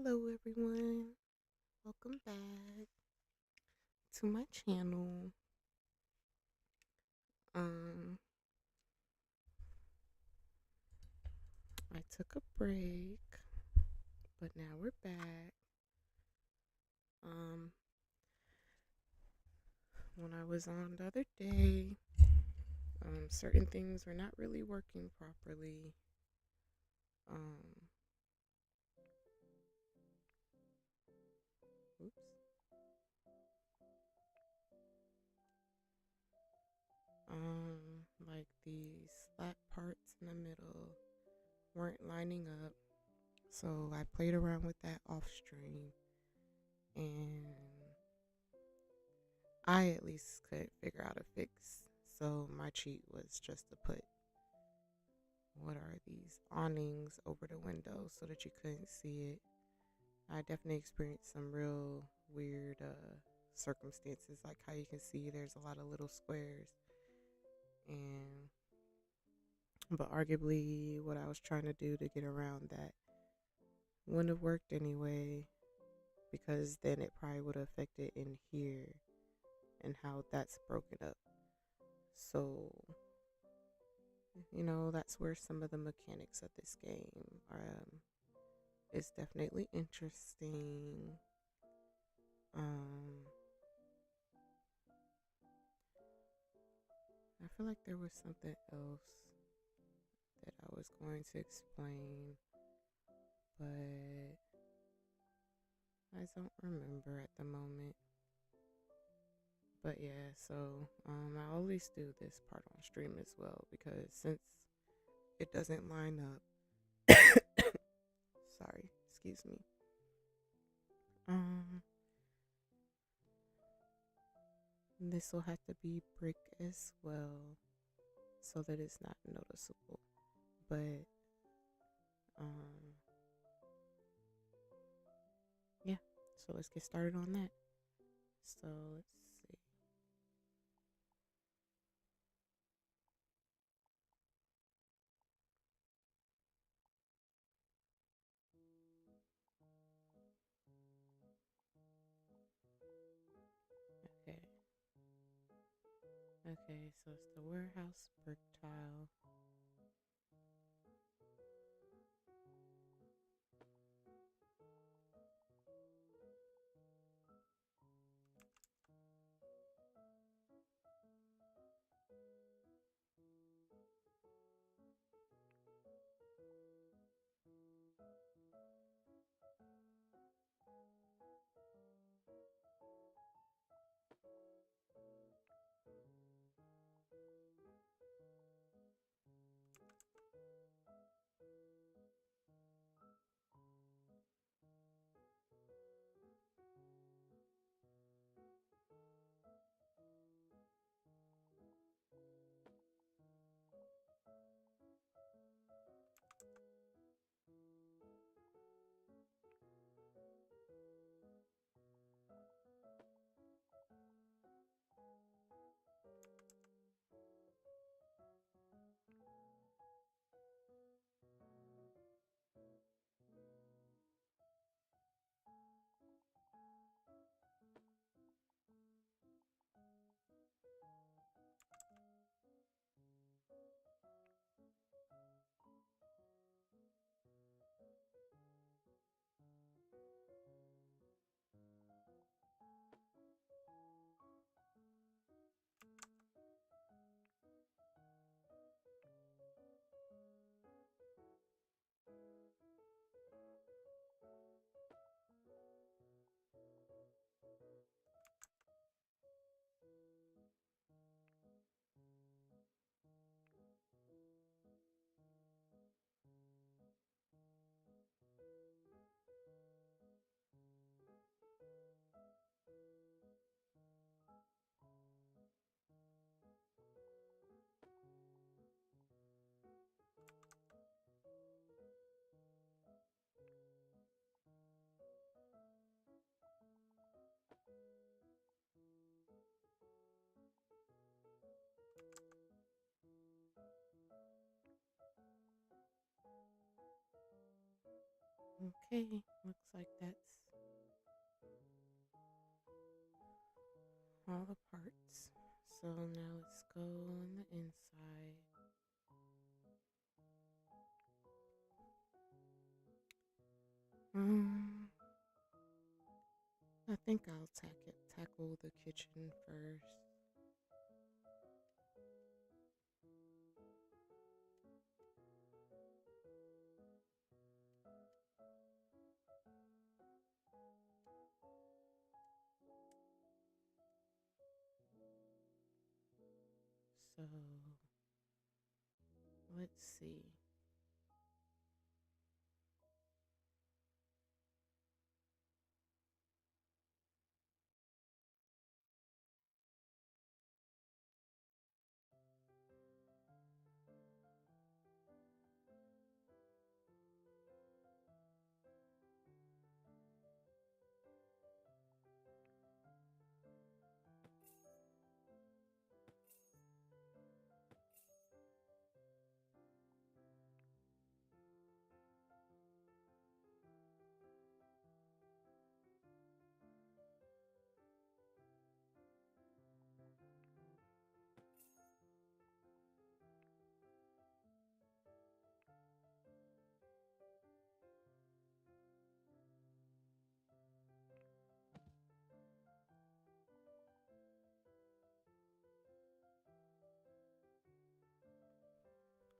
Hello everyone. Welcome back to my channel. Um I took a break, but now we're back. Um when I was on the other day, certain things were not really working properly. Um oops. Like the slat parts in the middle weren't lining up. So I played around with that off stream, and I at least couldn't figure out a fix. So my cheat was just to put, what are these, awnings over the window so that you couldn't see it. I definitely experienced some real weird circumstances, like how you can see there's a lot of little squares, and but arguably what I was trying to do to get around that wouldn't have worked anyway, because then it probably would have affected in here and how that's broken up. So that's where some of the mechanics of this game is definitely interesting. um I feel like there was something else that I was going to explain, but I don't remember at the moment. But yeah, so I always do this part on stream as well, because since it doesn't line up, sorry, excuse me. um this will have to be brick as well, so that it's not noticeable. But um yeah, so let's get started on that. So let's see. Okay. Okay, so it's the warehouse brick tile. Okay, looks like that's all the parts. So now let's go on the inside. I think I'll tackle the kitchen first. So let's see.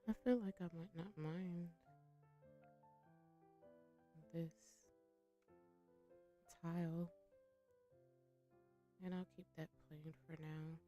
I feel like I might not mind this tile, and I'll keep that plain for now.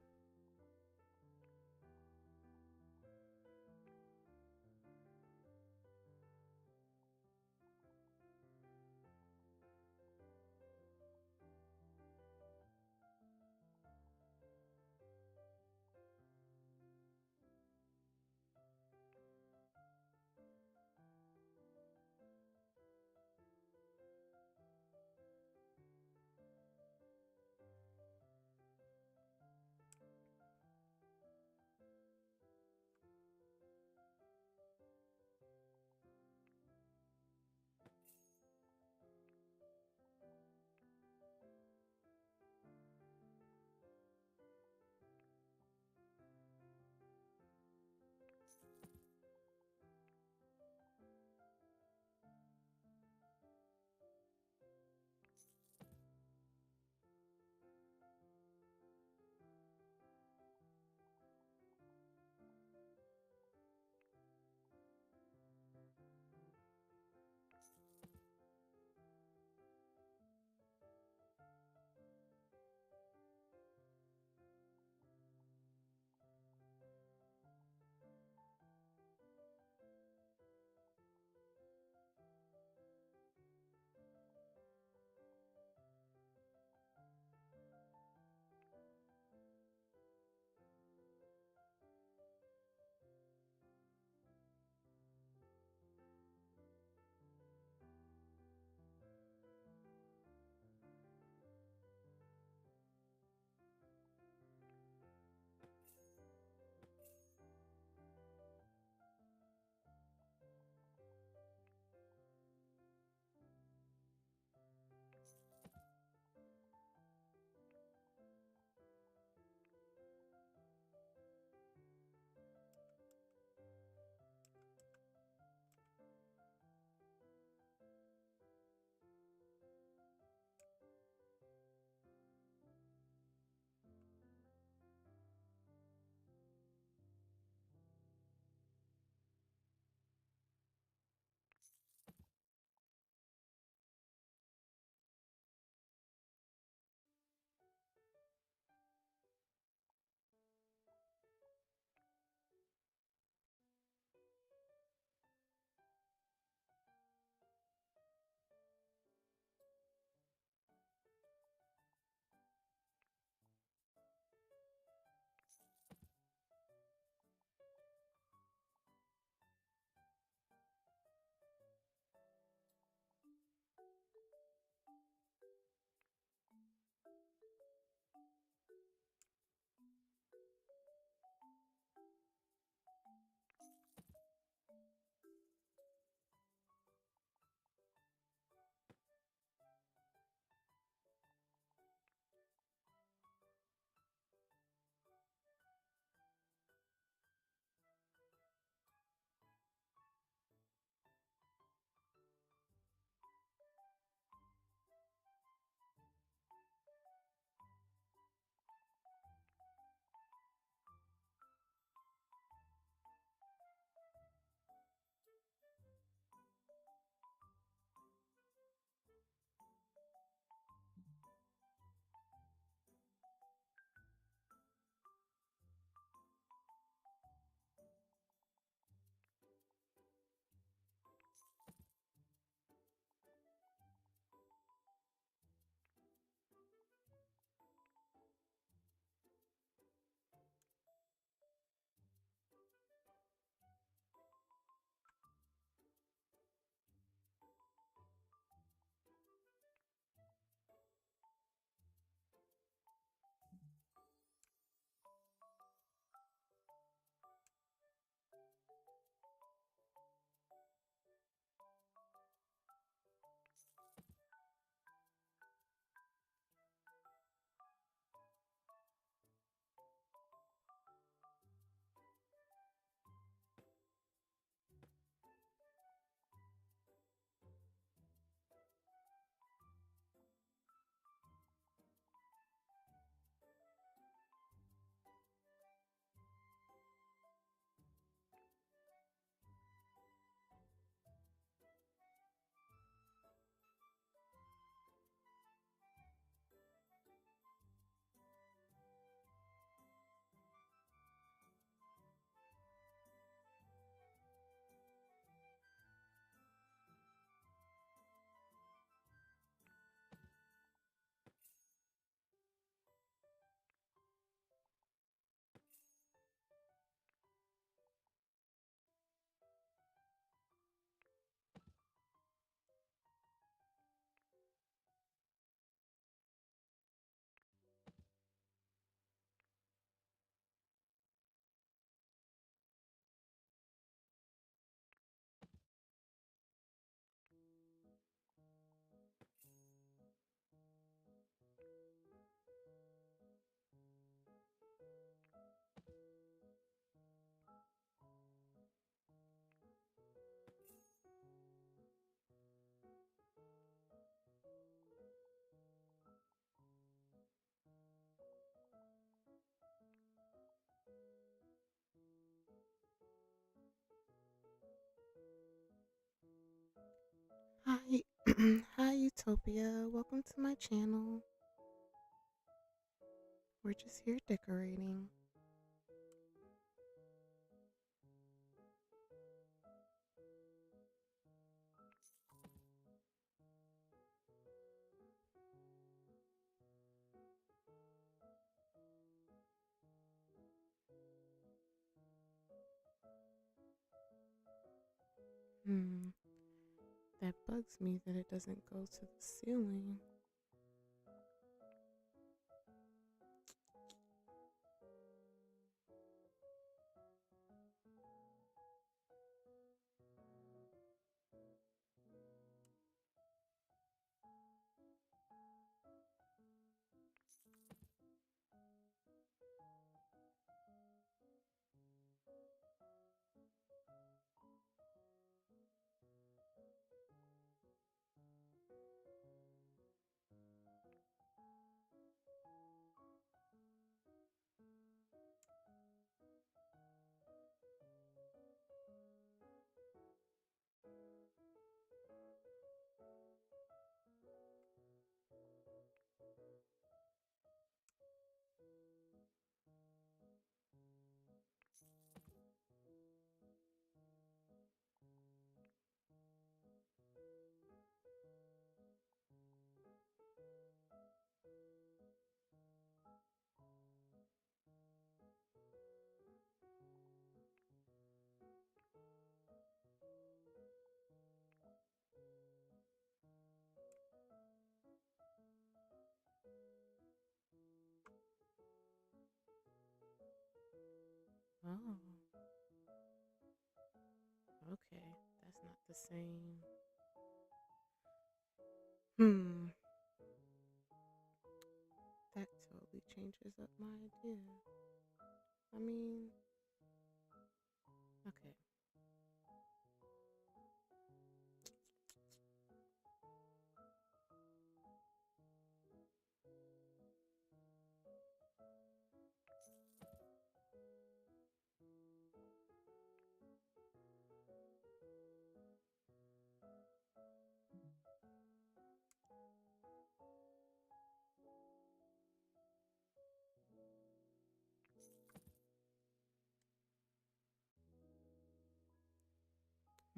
Hi, hi Utopia. Welcome to my channel. We're just here decorating. Hmm, that bugs me that it doesn't go to the ceiling. Oh, okay. That's not the same. Hmm, that totally changes up my idea. I mean, okay.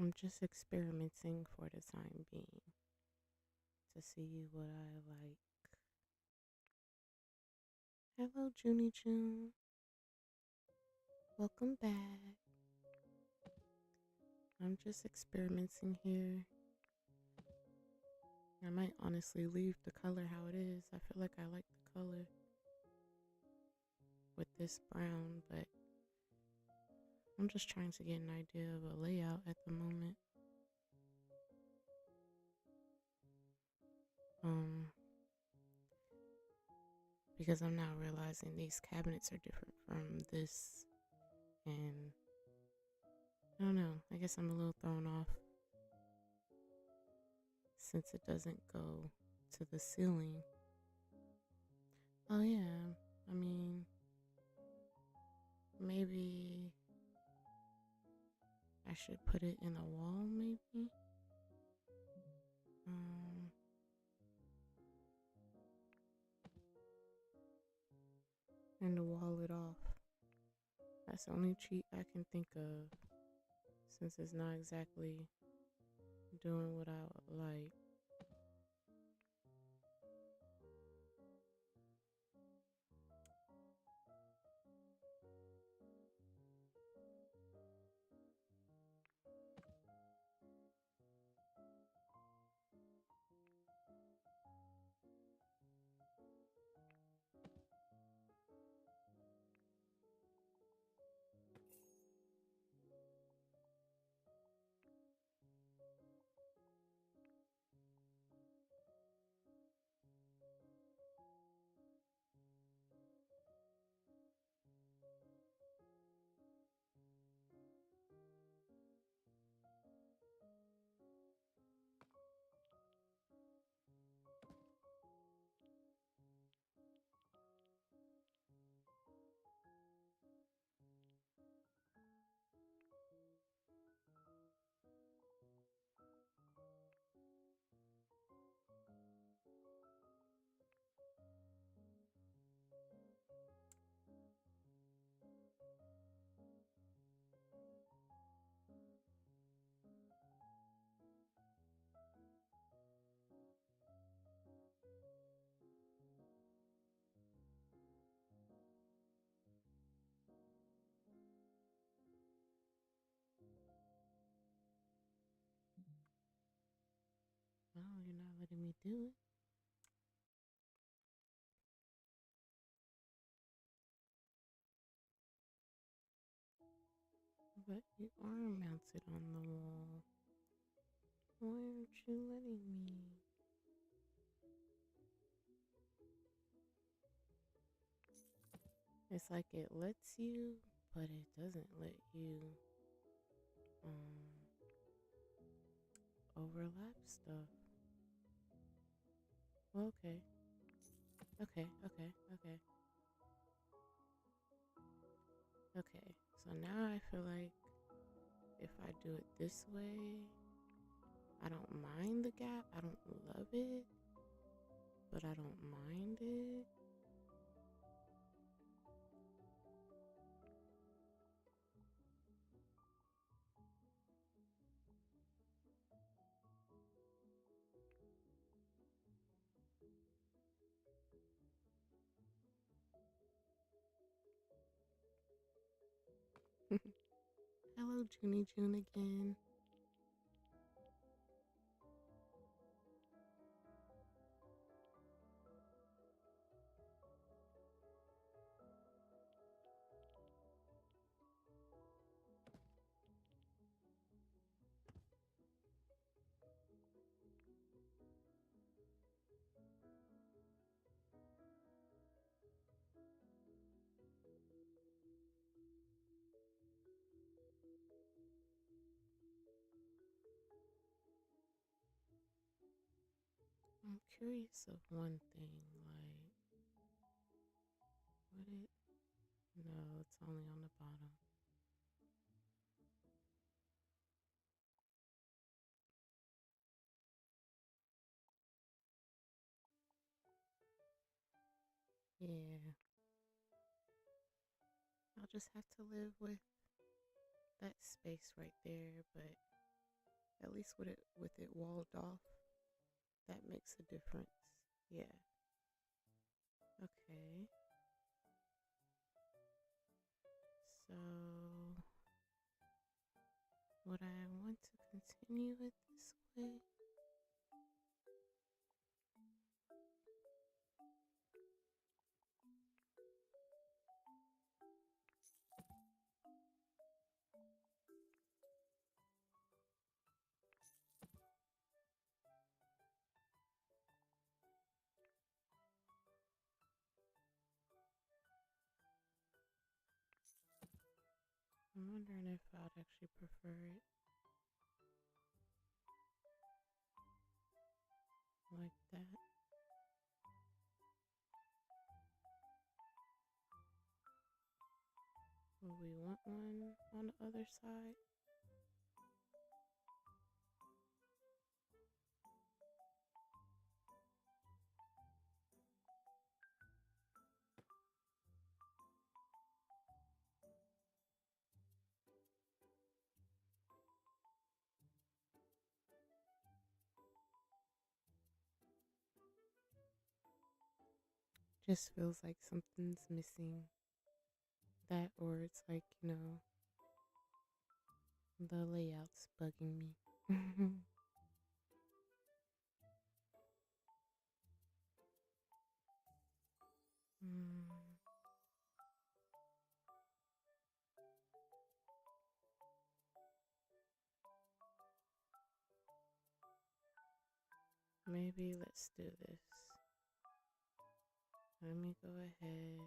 I'm just experimenting for the time being to see what I like. Hello, Junie June. Welcome back. I'm just experimenting here. I might honestly leave the color how it is. I feel like I like the color with this brown, but I'm just trying to get an idea of a layout at the moment. Because I'm now realizing these cabinets are different from this, and I don't know. I guess I'm a little thrown off since it doesn't go to the ceiling. Oh yeah, I mean, maybe I should put it in a wall, maybe. And to wall it off. That's the only cheat I can think of, since it's not exactly doing what I would like. Oh, you're not letting me do it. But you are mounted on the wall. Why aren't you letting me? It's like it lets you, but it doesn't let you um overlap stuff. Well, okay. Okay, okay, okay. Okay. So now I feel like if I do it this way, I don't mind the gap. I don't love it, but I don't mind it. Hello, Junie June again. I'm curious of one thing, like, would it? No, it's only on the bottom. Yeah, I'll just have to live with that space right there, but at least with it walled off, that makes a difference. Yeah. Okay. So would I want to continue it this way? I'm wondering if I'd actually prefer it like that. Would we want one on the other side? Just feels like something's missing. That, or it's like, the layout's bugging me. Mm, maybe let's do this. Let me go ahead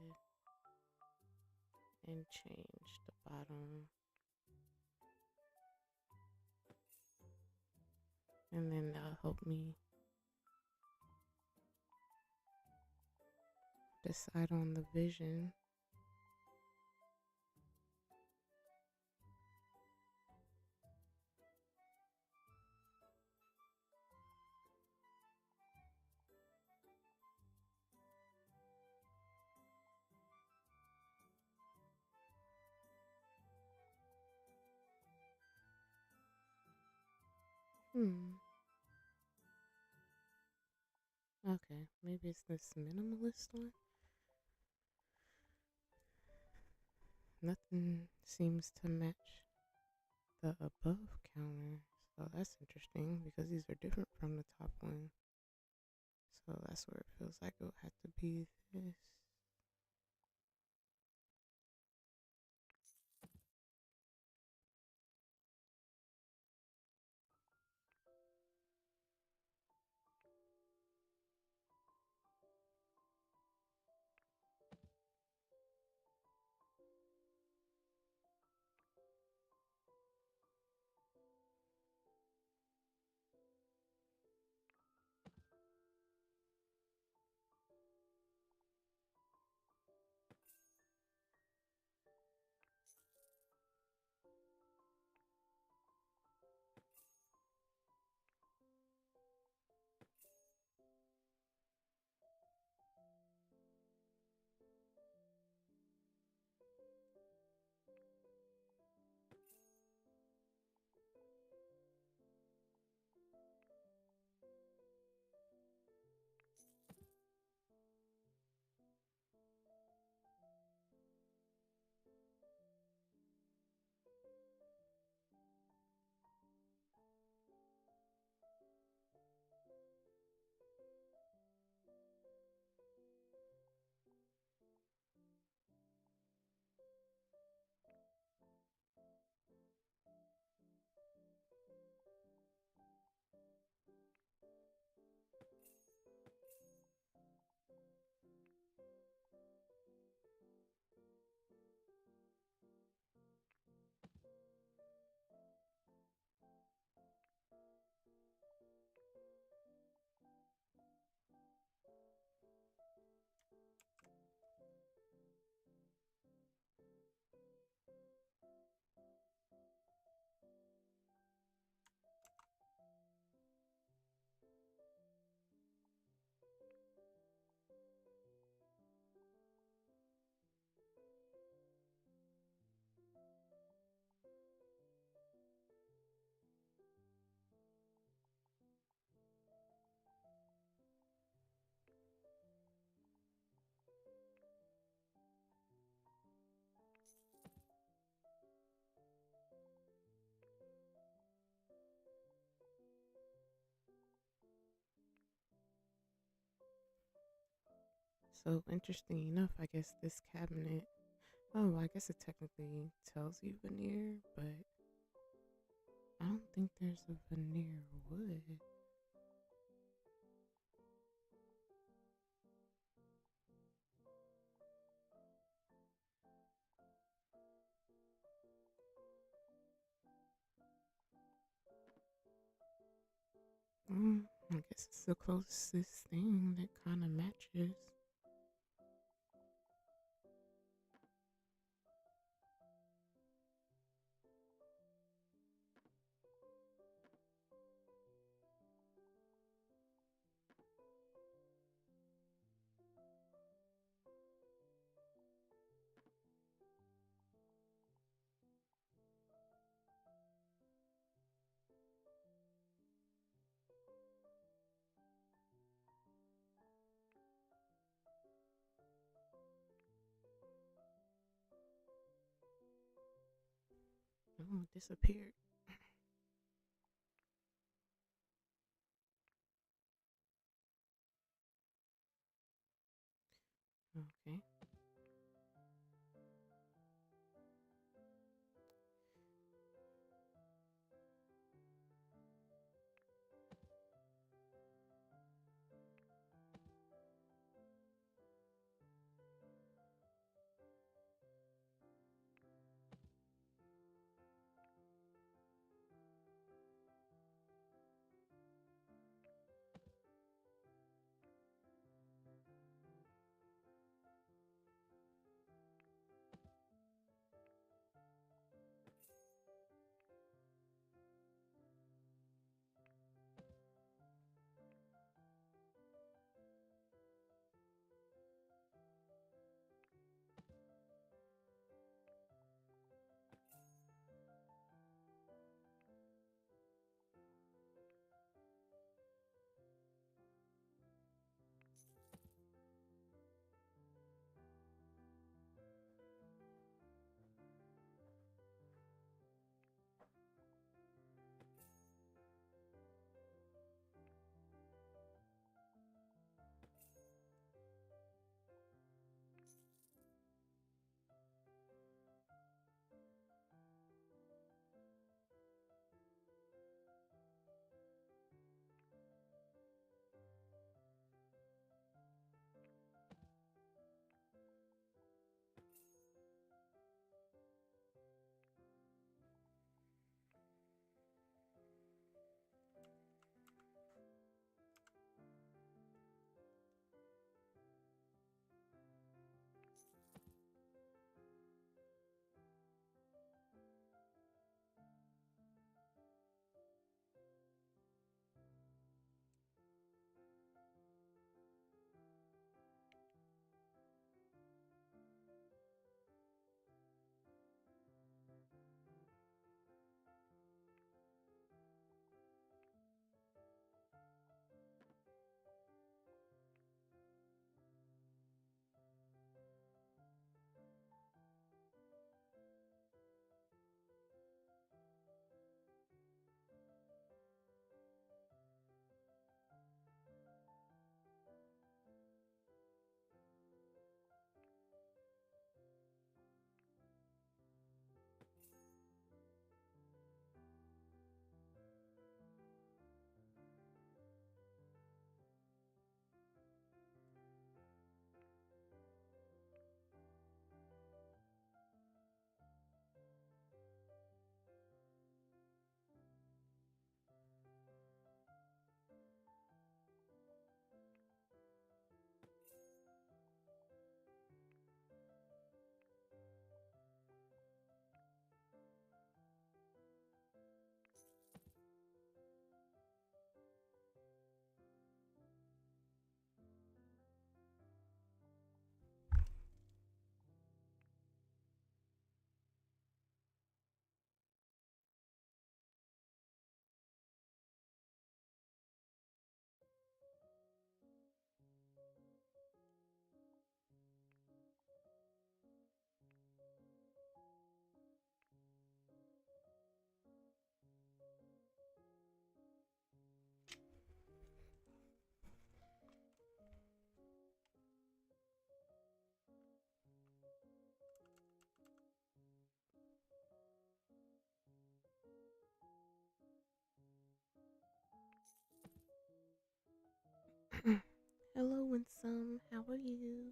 and change the bottom. And then that'll help me decide on the vision. Okay, maybe it's this minimalist one. Nothing seems to match the above counters. So that's interesting because these are different from the top one. So that's where it feels like it would have to be this. So interesting enough, I guess this cabinet. Oh, I guess it technically tells you veneer, but I don't think there's a veneer wood. I guess it's the closest thing that kind of matches. Oh, it disappeared. Okay. Hello, Winsome. How are you?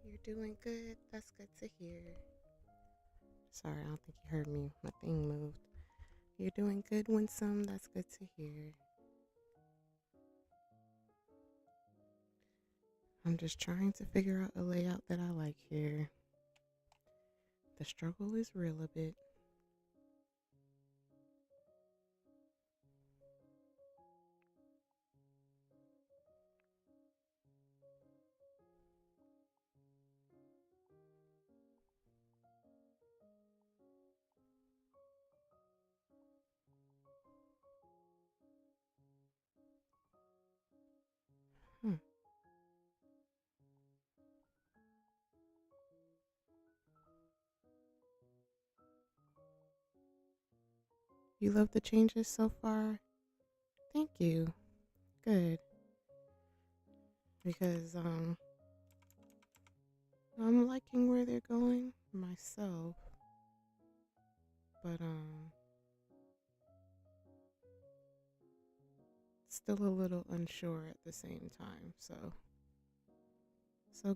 You're doing good. That's good to hear. Sorry, I don't think you heard me. My thing moved. You're doing good, Winsome. That's good to hear. I'm just trying to figure out a layout that I like here. The struggle is real a bit. Hmm. You love the changes so far? Thank you. Good. Because I'm liking where they're going myself. But still a little unsure at the same time. So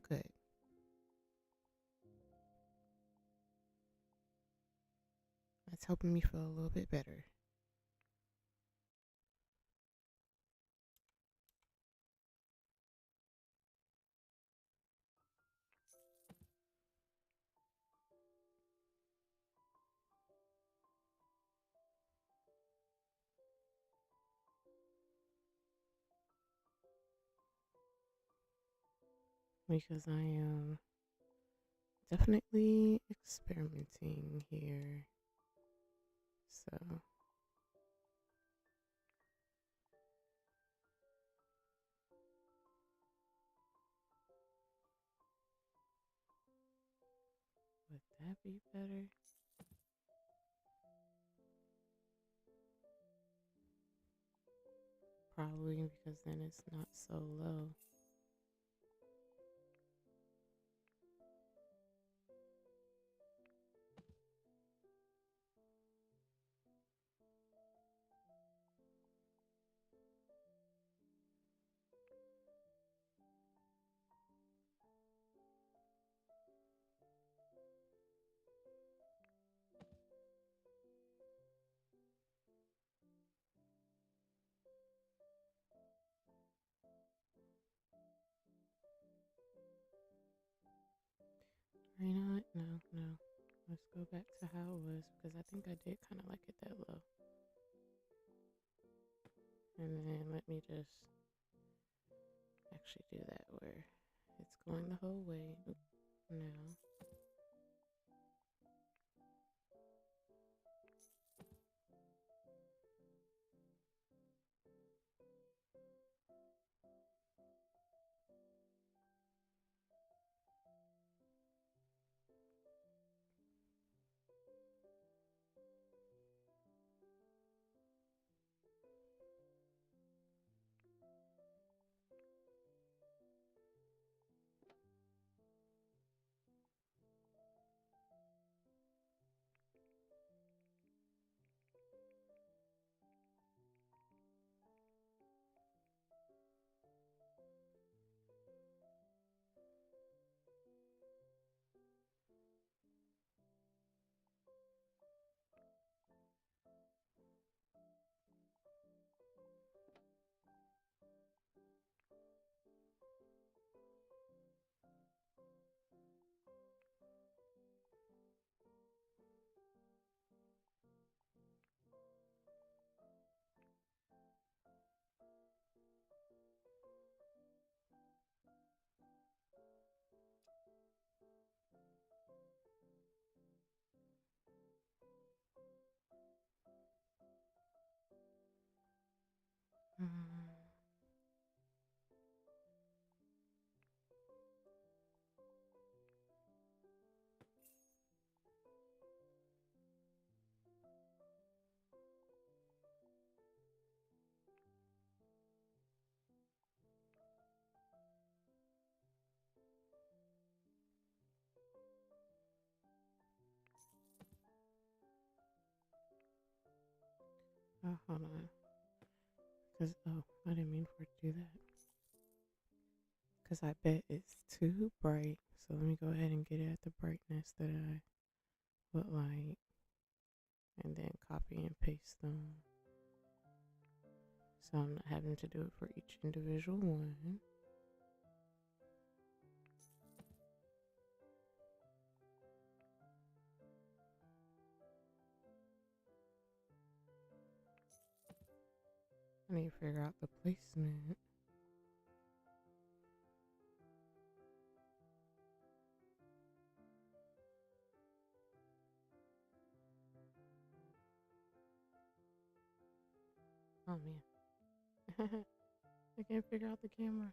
good. That's helping me feel a little bit better. Because I am definitely experimenting here. So would that be better? Probably because then it's not so low. Or you know what? No. Let's go back to how it was because I think I did kind of like it that low. And then let me just actually do that where it's going the whole way. Oop, now. Oh, hold on. Cause I didn't mean for it to do that. Cause I bet it's too bright. So let me go ahead and get it at the brightness that I would like, and then copy and paste them. So I'm not having to do it for each individual one. I need to figure out the placement. Oh man. I can't figure out the camera.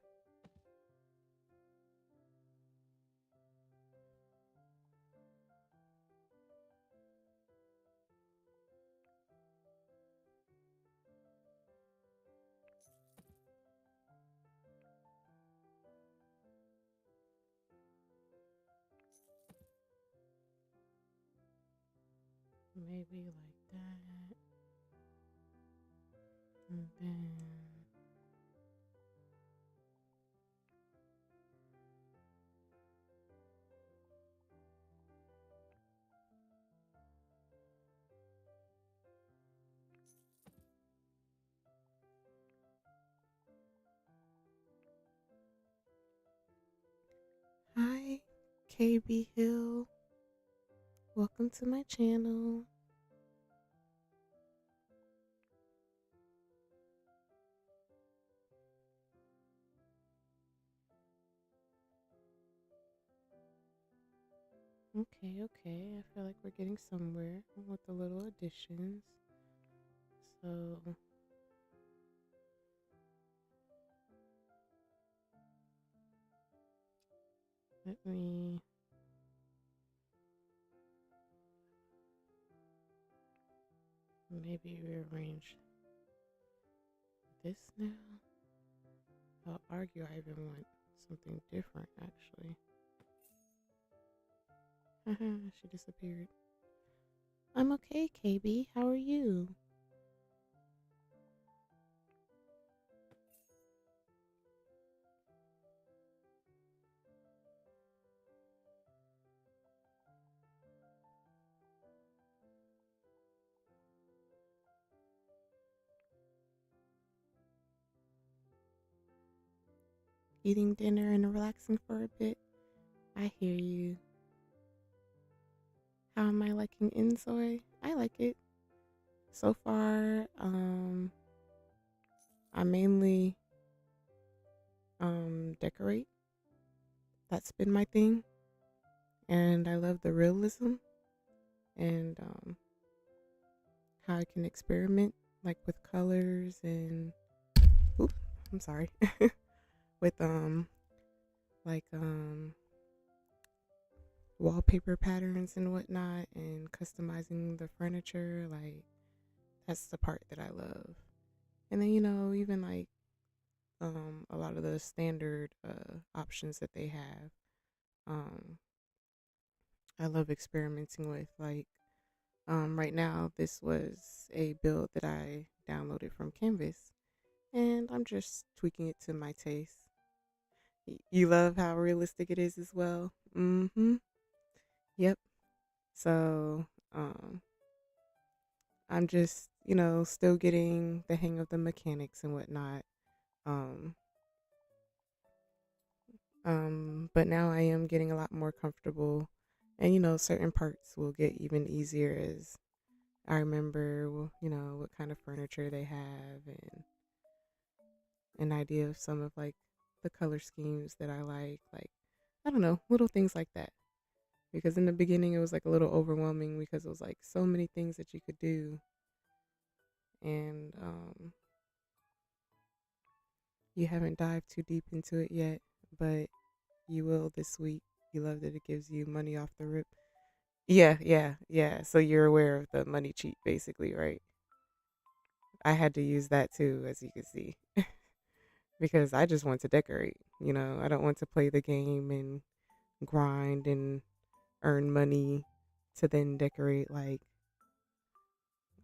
Maybe like that. And then hi, KB Hill. Welcome to my channel. Okay, I feel like we're getting somewhere with the little additions. So let me maybe rearrange this now. I'll argue I even want something different actually. She disappeared. I'm okay, KB. How are you? Eating dinner and relaxing for a bit. I hear you. How am I liking inZOI? I like it. So far, I mainly decorate. That's been my thing. And I love the realism and how I can experiment like with colors and oops, I'm sorry. With like wallpaper patterns and whatnot and customizing the furniture. Like that's the part that I love. And then even like a lot of the standard options that they have. Um I love experimenting with like right now this was a build that I downloaded from Canvas and I'm just tweaking it to my taste. You love how realistic it is as well. Yep. So I'm just, still getting the hang of the mechanics and whatnot. Um, but now I am getting a lot more comfortable, and certain parts will get even easier as I remember, what kind of furniture they have and an idea of some of like the color schemes that I like I don't know, little things like that. Because in the beginning it was like a little overwhelming because it was like so many things that you could do, and You haven't dived too deep into it yet, but you will this week. You love that it gives you money off the rip. Yeah, yeah, yeah. So you're aware of the money cheat, basically, right? I had to use that too, as you can see, because I just want to decorate. I don't want to play the game and grind and earn money to then decorate. Like,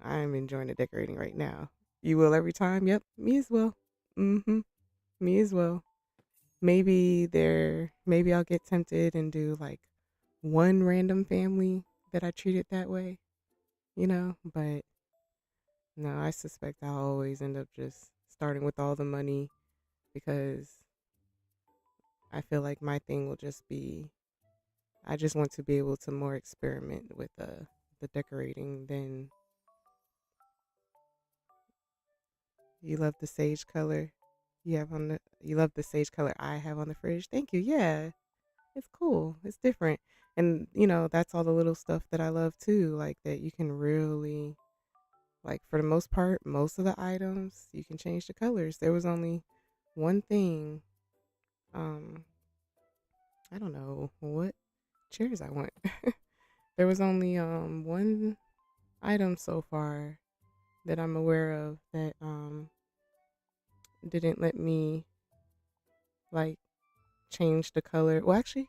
I'm enjoying the decorating right now. You will every time? Yep, me as well. Mm-hmm. Me as well. Maybe I'll get tempted and do like one random family that I treated that way, but no, I suspect I'll always end up just starting with all the money because I feel like my thing will just be I just want to be able to more experiment with the decorating than you love the sage color you love the sage color I have on the fridge. Thank you. Yeah. It's cool. It's different. And that's all the little stuff that I love too, like that you can really like for the most part, most of the items you can change the colors. There was only one thing, um, I don't know what chairs I want. There was only one item so far that I'm aware of that didn't let me like change the color. Well, actually,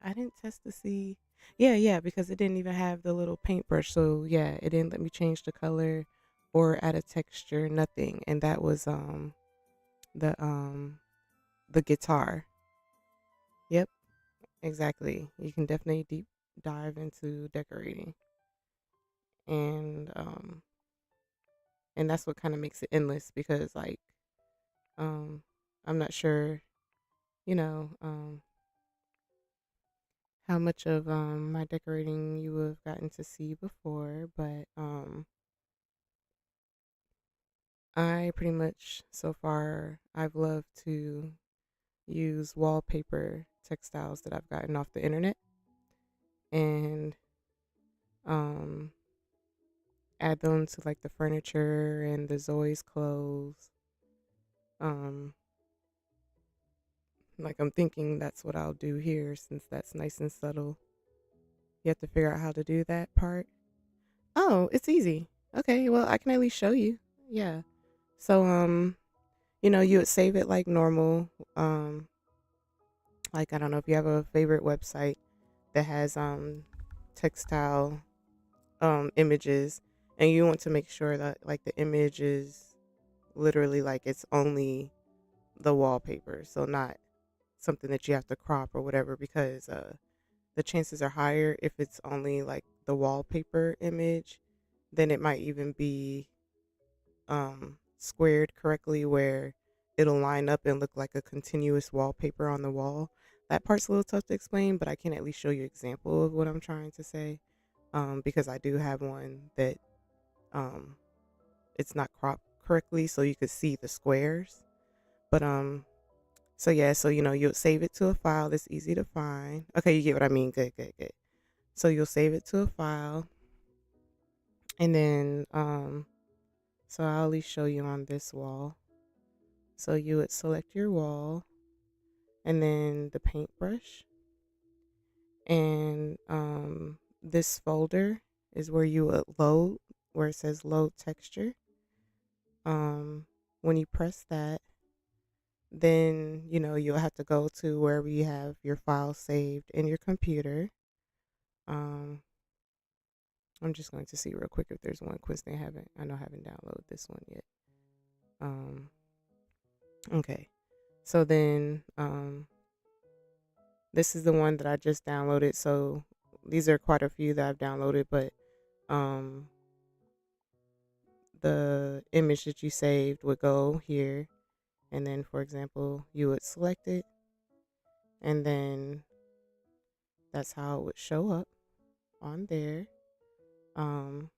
I didn't test to see. Yeah, yeah, because it didn't even have the little paintbrush. So yeah, it didn't let me change the color or add a texture, nothing. And that was the um the guitar. Yep, exactly. You can definitely deep dive into decorating. And and that's what kind of makes it endless because like um I'm not sure, you know, how much of my decorating you have gotten to see before, but I pretty much so far I've loved to use wallpaper textiles that I've gotten off the internet and um add them to like the furniture and the Zoe's clothes. Um like I'm thinking that's what I'll do here since that's nice and subtle. You have to figure out how to do that part. Oh, it's easy. Okay, well I can at least show you. Yeah. So you would save it like normal. Like I don't know if you have a favorite website that has textile images and you want to make sure that like the image is literally like it's only the wallpaper, so not something that you have to crop or whatever because the chances are higher if it's only like the wallpaper image, then it might even be squared correctly where it'll line up and look like a continuous wallpaper on the wall. That part's a little tough to explain, but I can at least show you an example of what I'm trying to say. Because I do have one that um, it's not cropped correctly, so you could see the squares. But so yeah, so you'll save it to a file that's easy to find. Okay, you get what I mean. Good, good, good. So you'll save it to a file, and then so I'll at least show you on this wall. So you would select your wall, and then the paintbrush, and this folder is where you would load, where it says load texture. When you press that, then you'll have to go to wherever you have your file saved in your computer. Um, I'm just going to see real quick if there's one quiz they haven't. I know I haven't downloaded this one yet. Um, okay, so then this is the one that I just downloaded. So these are quite a few that I've downloaded, but um, the image that you saved would go here, and then for example, you would select it, and then that's how it would show up on there. Um,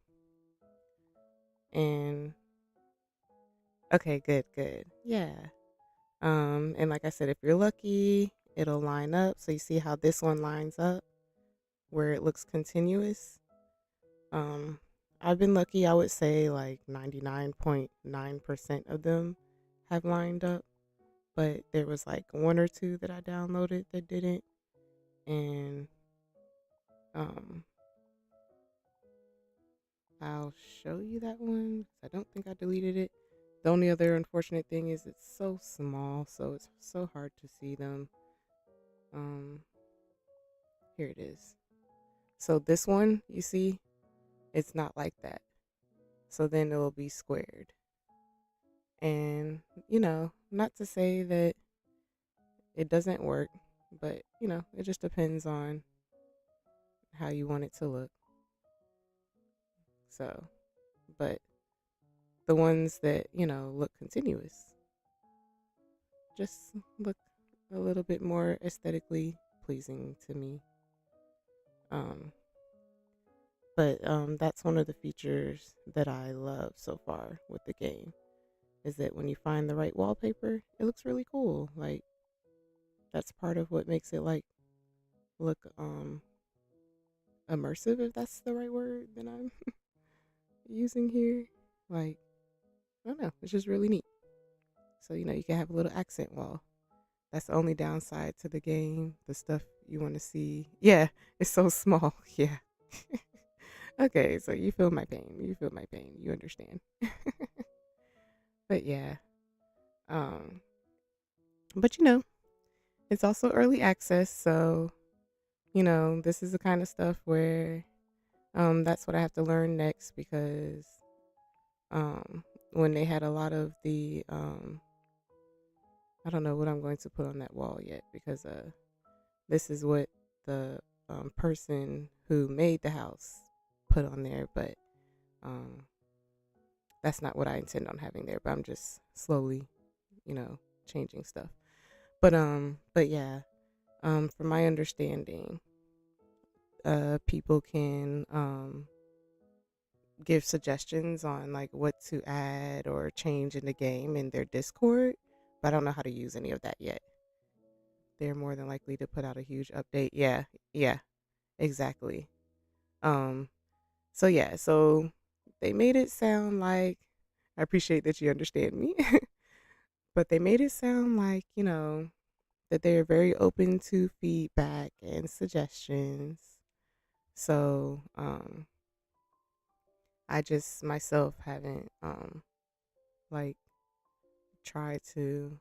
and okay, good, good. Yeah. And like I said, if you're lucky, it'll line up. So you see how this one lines up where it looks continuous. Um, I've been lucky, I would say like 99.9% of them have lined up. but there was like one or two that I downloaded that didn't. And um, I'll show you that one. I don't think I deleted it. The only other unfortunate thing is it's so small, so it's so hard to see them. Um, Here it is. So this one, you see, it's not like that. So then it'll be squared. And, not to say that it doesn't work, but, it just depends on how you want it to look. So, but the ones that, look continuous just look a little bit more aesthetically pleasing to me. Um, but that's one of the features that I love so far with the game is that when you find the right wallpaper, it looks really cool. Like that's part of what makes it like look immersive, if that's the right word that I'm using here. Like, I don't know, it's just really neat. So, you can have a little accent wall. That's the only downside to the game. The stuff you want to see. Yeah, it's so small. Yeah. Okay, so you feel my pain. You feel my pain. You understand. But yeah. Um, but it's also early access, so this is the kind of stuff where that's what I have to learn next because when they had a lot of the I don't know what I'm going to put on that wall yet because this is what the person who made the house put on there, but um, that's not what I intend on having there. But I'm just slowly, changing stuff. But yeah, from my understanding, people can give suggestions on like what to add or change in the game in their Discord, but I don't know how to use any of that yet. They're more than likely to put out a huge update. Yeah, yeah, exactly. Um, so yeah, so they made it sound like I appreciate that you understand me, but they made it sound like, that they're very open to feedback and suggestions. So, I just myself haven't like tried to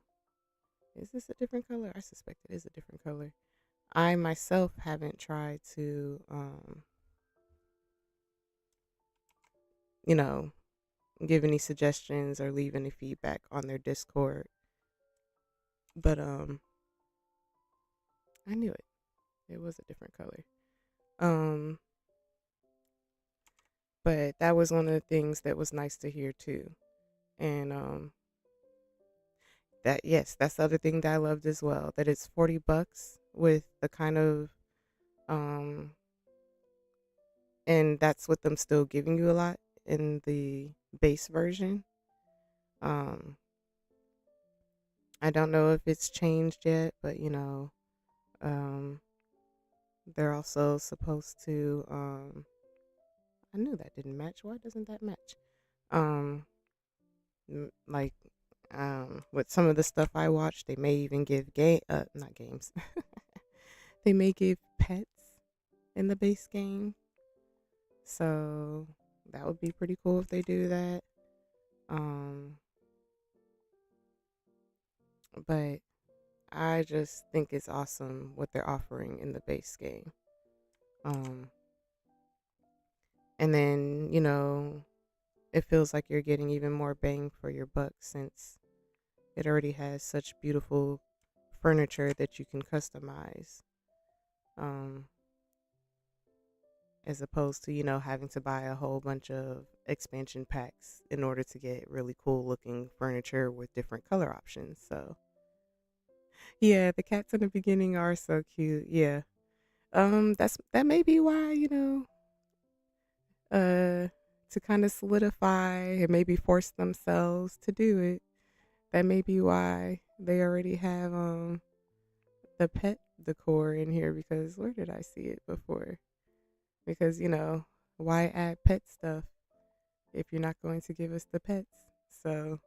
is this a different color? I suspect it is a different color. I myself haven't tried to you know, give any suggestions or leave any feedback on their Discord. But I knew it. It was a different color. Um but that was one of the things that was nice to hear too. And that yes, that's the other thing that I loved as well. That it's $40 with the kind of um and that's with them still giving you a lot in the base version. Um I don't know if it's changed yet, but um they're also supposed to I knew that didn't match. Why doesn't that match? Um like with some of the stuff I watch, they may even give not games. They may give pets in the base game. So that would be pretty cool if they do that. Um but I just think it's awesome what they're offering in the base game. Um and then, it feels like you're getting even more bang for your buck since it already has such beautiful furniture that you can customize. Um, as opposed to, having to buy a whole bunch of expansion packs in order to get really cool looking furniture with different color options. So, yeah, the cats in the beginning are so cute. Yeah. That may be why, uh to kind of solidify and maybe force themselves to do it. That may be why they already have the pet decor in here because where did I see it before? Because, why add pet stuff if you're not going to give us the pets? So,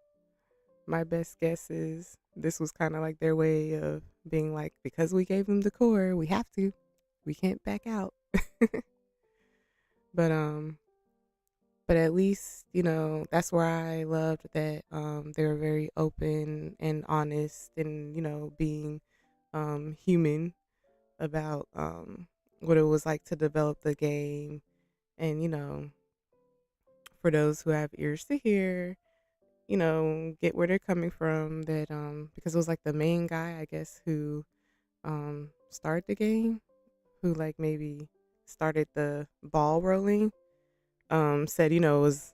my best guess is this was kind of like their way of being like, because we gave them the core, we have to. We can't back out. But but at least, that's where I loved that they were very open and honest and, being human about what it was like to develop the game. And, for those who have ears to hear, get where they're coming from, that because it was like the main guy, I guess, who started the game, who like maybe started the ball rolling, said, it was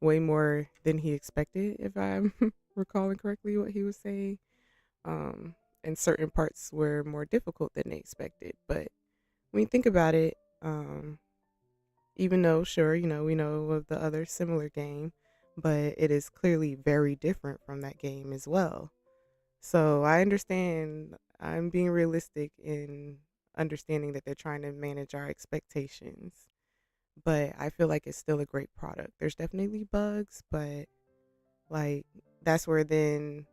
way more than he expected, if I'm recalling correctly what he was saying. Um, and certain parts were more difficult than they expected. But when you think about it, even though, sure, we know of the other similar game, but it is clearly very different from that game as well. So I understand, I'm being realistic in understanding that they're trying to manage our expectations, but I feel like it's still a great product. There's definitely bugs, but like that's where then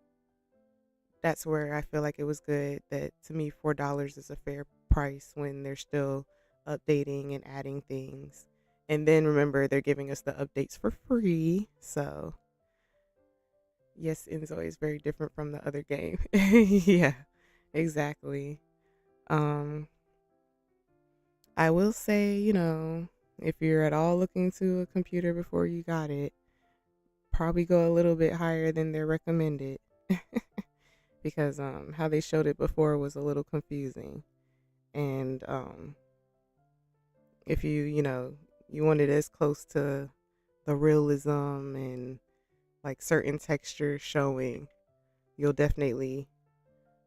that's where I feel like it was good, that to me $4 is a fair price when they're still updating and adding things. And then remember, they're giving us the updates for free. So yes, inZOI is very different from the other game. Yeah, exactly. Um, I will say, if you're at all looking to a computer before you got it, probably go a little bit higher than they're recommended. Because how they showed it before was a little confusing. And if you want it as close to the realism and like certain textures showing, you'll definitely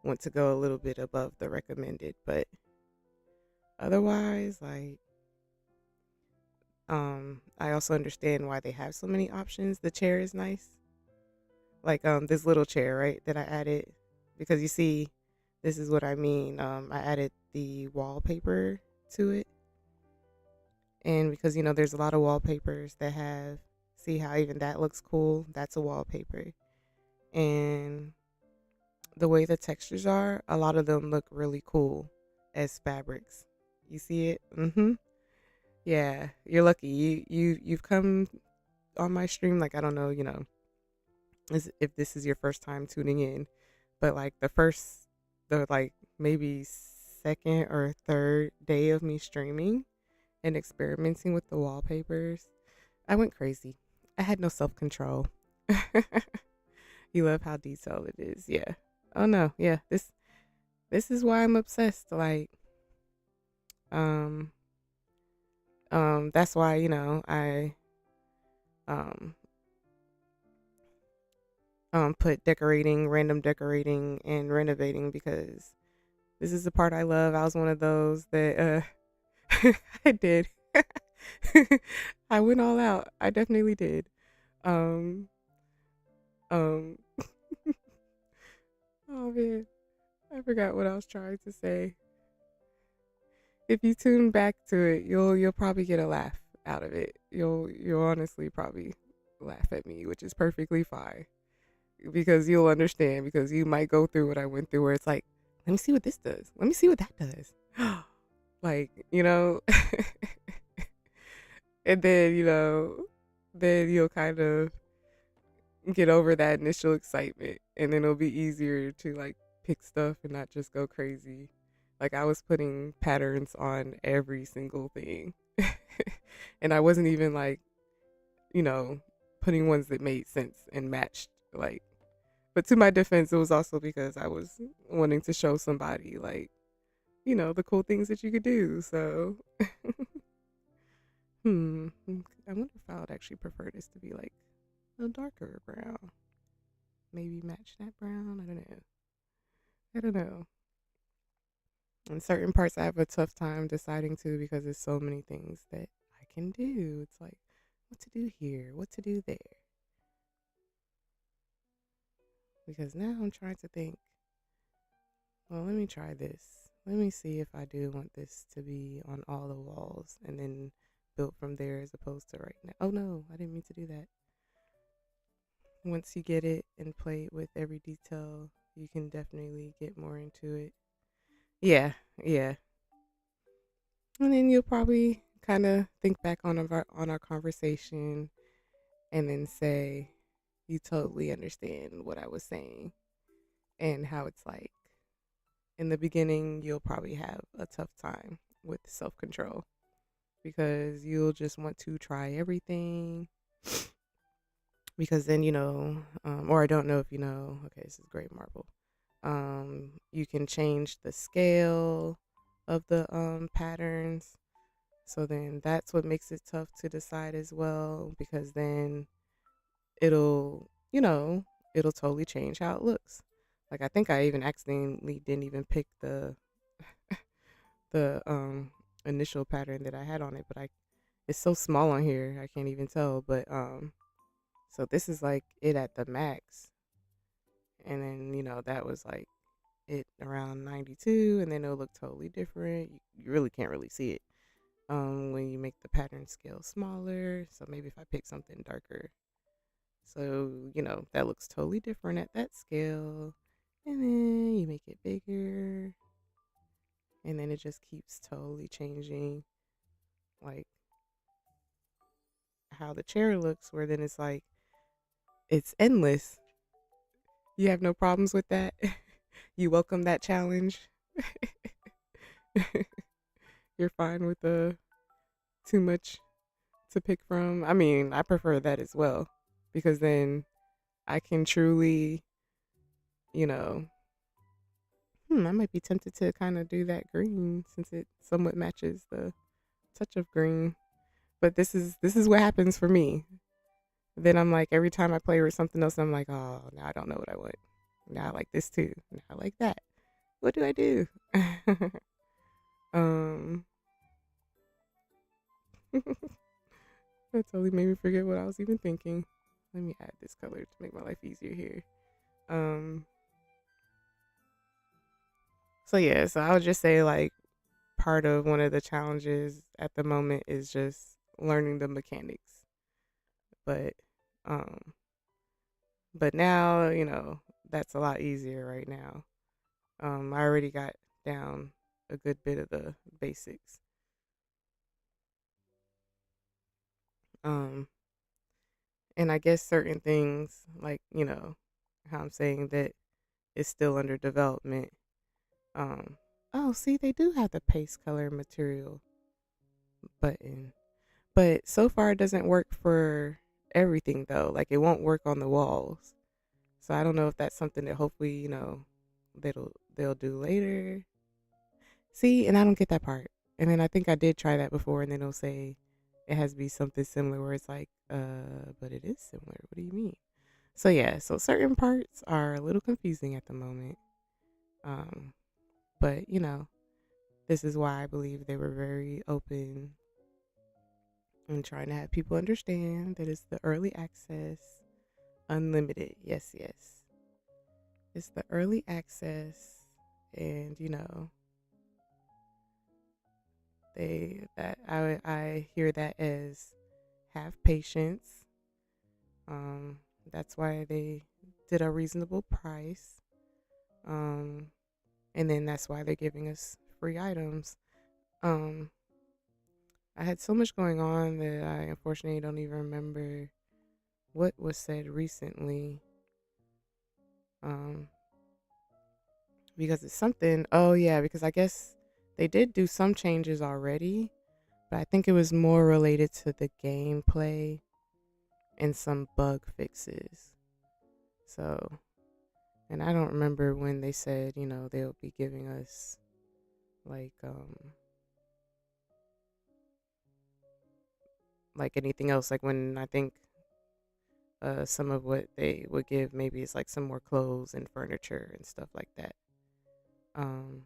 want to go a little bit above the recommended. But otherwise, like, I also understand why they have so many options. The chair is nice, like this little chair, right, that I added, because you see, this is what I mean. I added the wallpaper to it, and because there's a lot of wallpapers that have, see how even that looks cool, that's a wallpaper. And the way the textures are, a lot of them look really cool as fabrics. You see it? Mm-hmm. Yeah, you're lucky. You've come on my stream, like, I don't know, if this is your first time tuning in, but like the like maybe second or third day of me streaming and experimenting with the wallpapers, I went crazy. I had no self control. You love how detailed it is, yeah. Oh no, yeah. This is why I'm obsessed. Like, um, that's why I um put decorating, random decorating, and renovating, because this is the part I love. I was one of those that I did. I went all out. I definitely did. Um um oh man, I forgot what I was trying to say. If you tune back to it, you'll probably get a laugh out of it. You'll honestly probably laugh at me, which is perfectly fine, because you'll understand, because you might go through what I went through, where it's like, let me see what this does. Let me see what that does. Like, and then, then you'll kind of get over that initial excitement, and then it'll be easier to like pick stuff and not just go crazy. Like, I was putting patterns on every single thing. And I wasn't even like, you know, putting ones that made sense and matched, like, but to my defense, it was also because I was wanting to show somebody, like, the cool things that you could do. So, I wonder if I would actually prefer this to be like a darker brown. Maybe match that brown. I don't know. I don't know. In certain parts, I have a tough time deciding to, because there's so many things that I can do. It's like, what to do here? What to do there? Because now I'm trying to think, well, let me try this. Let me see if I do want this to be on all the walls and then build from there, as opposed to right now. Oh no, I didn't mean to do that. once you get it and play it with every detail, you can definitely get more into it. Yeah, yeah. And then you'll probably kind of think back on our conversation and then say you totally understand what I was saying and how it's like in the beginning you'll probably have a tough time with self-control because you'll just want to try everything because then or I don't know if you know. Okay, this is great marble. You can change the scale of the patterns. So then that's what makes it tough to decide as well because then it'll, it'll totally change how it looks. Like I think I even accidentally didn't even pick the initial pattern that I had on it, but I it's so small on here I can't even tell. But so this is like it at the max, and then that was like it around 92, and then it'll look totally different. You really can't really see it when you make the pattern scale smaller. So maybe if I pick something darker, so that looks totally different at that scale, and then you make it bigger, and then it just keeps totally changing, like how the chair looks. Where then it's like it's endless. You have no problems with that. You welcome that challenge. You're fine with the too much to pick from. I mean, I prefer that as well because then I can truly, you know, I might be tempted to kind of do that green since it somewhat matches the touch of green. But this is what happens for me. Then I'm like every time I play with something else, I'm like, oh, now I don't know what I want. Now I like this too. Now I like that. What do I do? um, that totally made me forget what I was even thinking. Let me add this color to make my life easier here. Um, so yeah, so I would just say like part of one of the challenges at the moment is just learning the mechanics. But um, but now that's a lot easier right now. I already got down a good bit of the basics. Um, and I guess certain things like how I'm saying that it's still under development. Um, oh, see, they do have the paste color material button, but so far it doesn't work for everything though. Like it won't work on the walls. So I don't know if that's something that hopefully they'll do later. See, and I don't get that part. And then I think I did try that before, and then it'll say it has to be something similar where it's like, but it is similar. What do you mean? So yeah, so certain parts are a little confusing at the moment. Um, but this is why I believe they were very open and trying to have people understand that it's the early access, unlimited. Yes, yes. It's the early access, and I hear that as have patience. Um, that's why they did a reasonable price. Um, and then that's why they're giving us free items. Um, I had so much going on that I unfortunately don't even remember what was said recently. Um, because it's something. Oh yeah, because I guess they did do some changes already, but I think it was more related to the gameplay and some bug fixes. So, and I don't remember when they said, they'll be giving us like like anything else. Like when I think some of what they would give maybe is like some more clothes and furniture and stuff like that. Um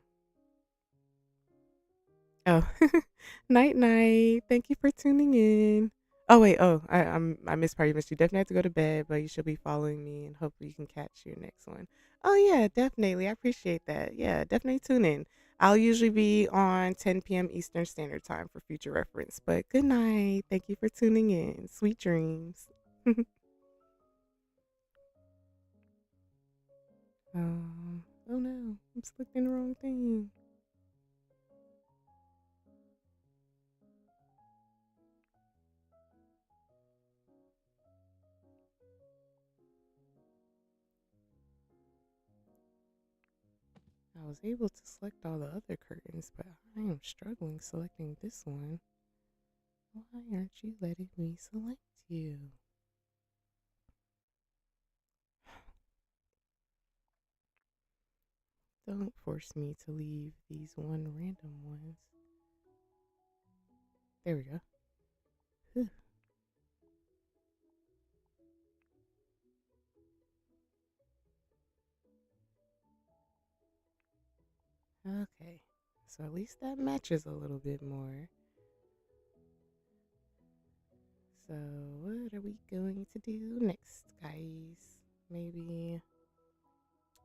oh, night night. Thank you for tuning in. Oh wait, I missed part. You missed. You definitely have to go to bed, but you should be following me, and hopefully you can catch your next one. Oh yeah, definitely. I appreciate that. Yeah, definitely tune in. I'll usually be on 10 p.m. Eastern Standard Time for future reference. But good night. Thank you for tuning in. Sweet dreams. Oh no, I'm selecting the wrong thing. I was able to select all the other curtains, but I am struggling selecting this one. Why aren't you letting me select you? Don't force me to leave these one random ones. There we go. Whew. Okay, so at least that matches a little bit more. So what are we going to do next, guys? Maybe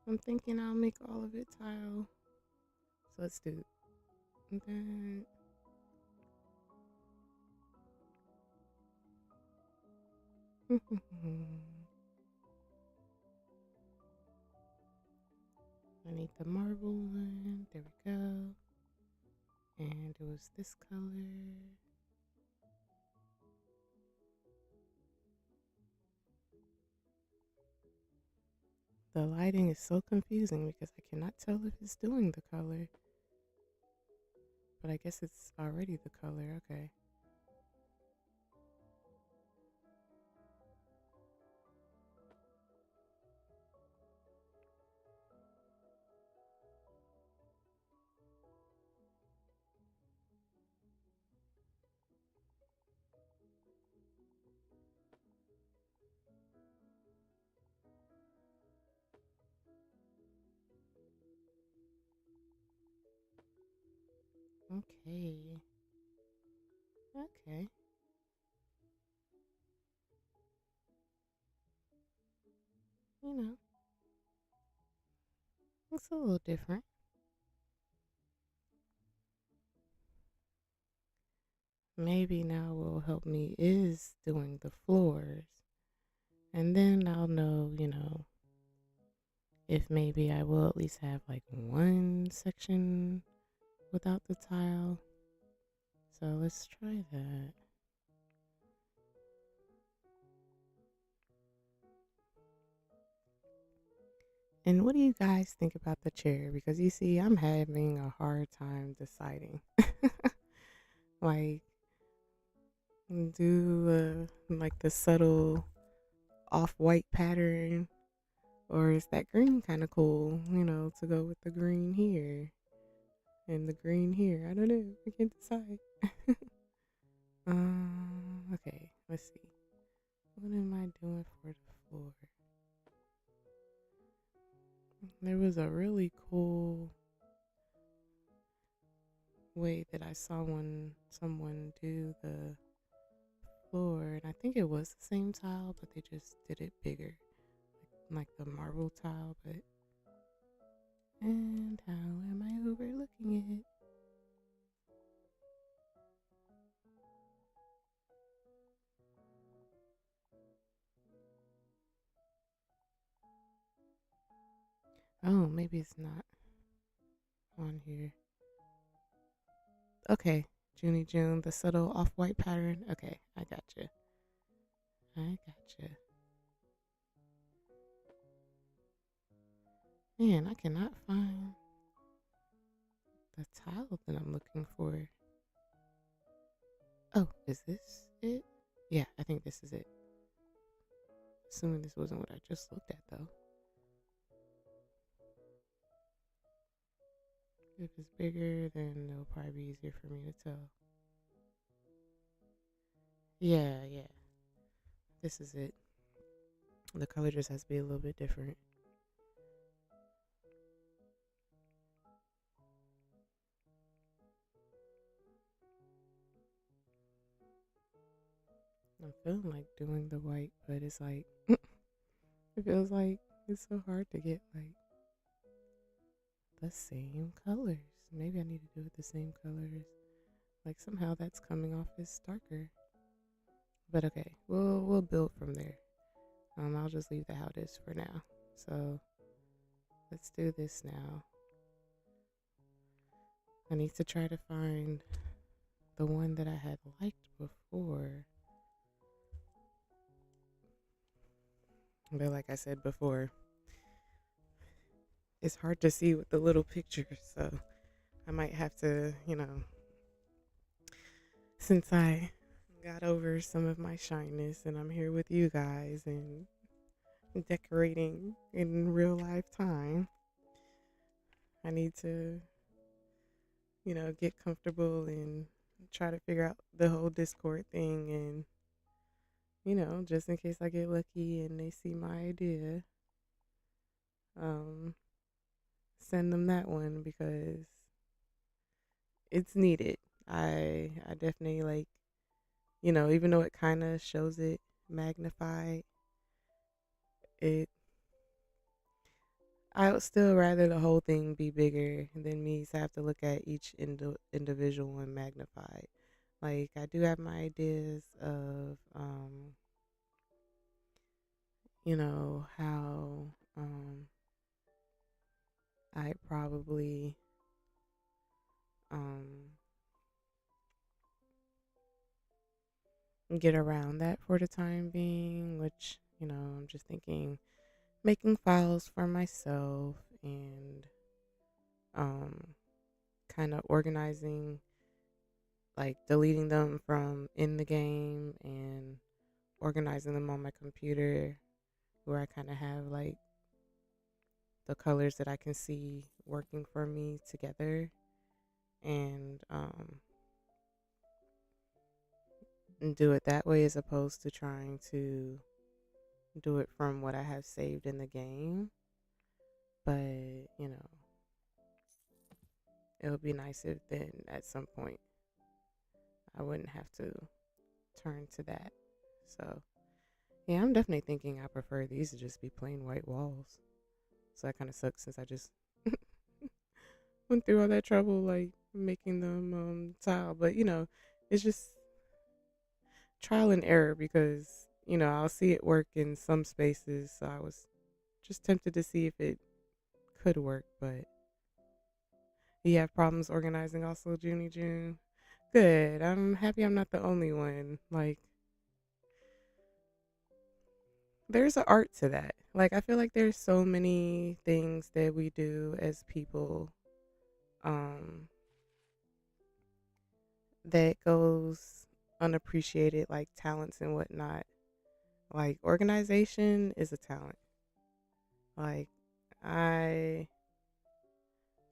I'm thinking I'll make all of it tile. So let's do that. I need the marble one. There we go. And it was this color. The lighting is so confusing because I cannot tell if it's doing the color. But I guess it's already the color. Okay. Okay. Okay. You know, looks a little different. Maybe now what will help me is doing the floors. And then I'll know, if maybe I will at least have like one section without the tile. So let's try that. And what do you guys think about the chair? Because you see, I'm having a hard time deciding. Like, do like the subtle off-white pattern, or is that green kind of cool, to go with the green here and the green here? I don't know. I can't decide. Okay, let's see. What am I doing for the floor? There was a really cool way that I saw someone do the floor, and I think it was the same tile, but they just did it bigger, like the marble tile. But and how am I overlooking it? Oh, maybe it's not on here. Okay, Junie June, the subtle off-white pattern. Okay, I got you. I got you. Man, I cannot find the tile that I'm looking for. Oh, is this it? Yeah, I think this is it. Assuming this wasn't what I just looked at, though. If it's bigger, then it'll probably be easier for me to tell. Yeah, yeah. This is it. The color just has to be a little bit different. I'm feeling like doing the white, but it's like, it feels like it's so hard to get like the same colors. Maybe I need to do it the same colors. Like somehow that's coming off as darker. But okay, we'll build from there. I'll just leave the how it is for now. So let's do this now. I need to try to find the one that I had liked before. But like I said before, it's hard to see with the little pictures. So I might have to, since I got over some of my shyness and I'm here with you guys and decorating in real life time, I need to, get comfortable and try to figure out the whole Discord thing. And, just in case I get lucky and they see my idea, um, send them that one because it's needed. I definitely like, even though it kind of shows it magnified, it I would still rather the whole thing be bigger than me to have to look at each individual and magnified. Like I do have my ideas of how I probably um get around that for the time being, which, I'm just thinking making files for myself and um kind of organizing, like deleting them from in the game and organizing them on my computer where I kind of have like the colors that I can see working for me together, and do it that way as opposed to trying to do it from what I have saved in the game. But, it would be nice if then at some point I wouldn't have to turn to that. So, yeah, I'm definitely thinking I prefer these to just be plain white walls. So that kind of sucks since I just went through all that trouble, like making them tile. But, it's just trial and error because, I'll see it work in some spaces. So I was just tempted to see if it could work. But you have problems organizing also, Junie June? Good. I'm happy I'm not the only one. Like, there's an art to that. Like, I feel like there's so many things that we do as people um, that goes unappreciated, like talents and whatnot. Like, organization is a talent. Like, I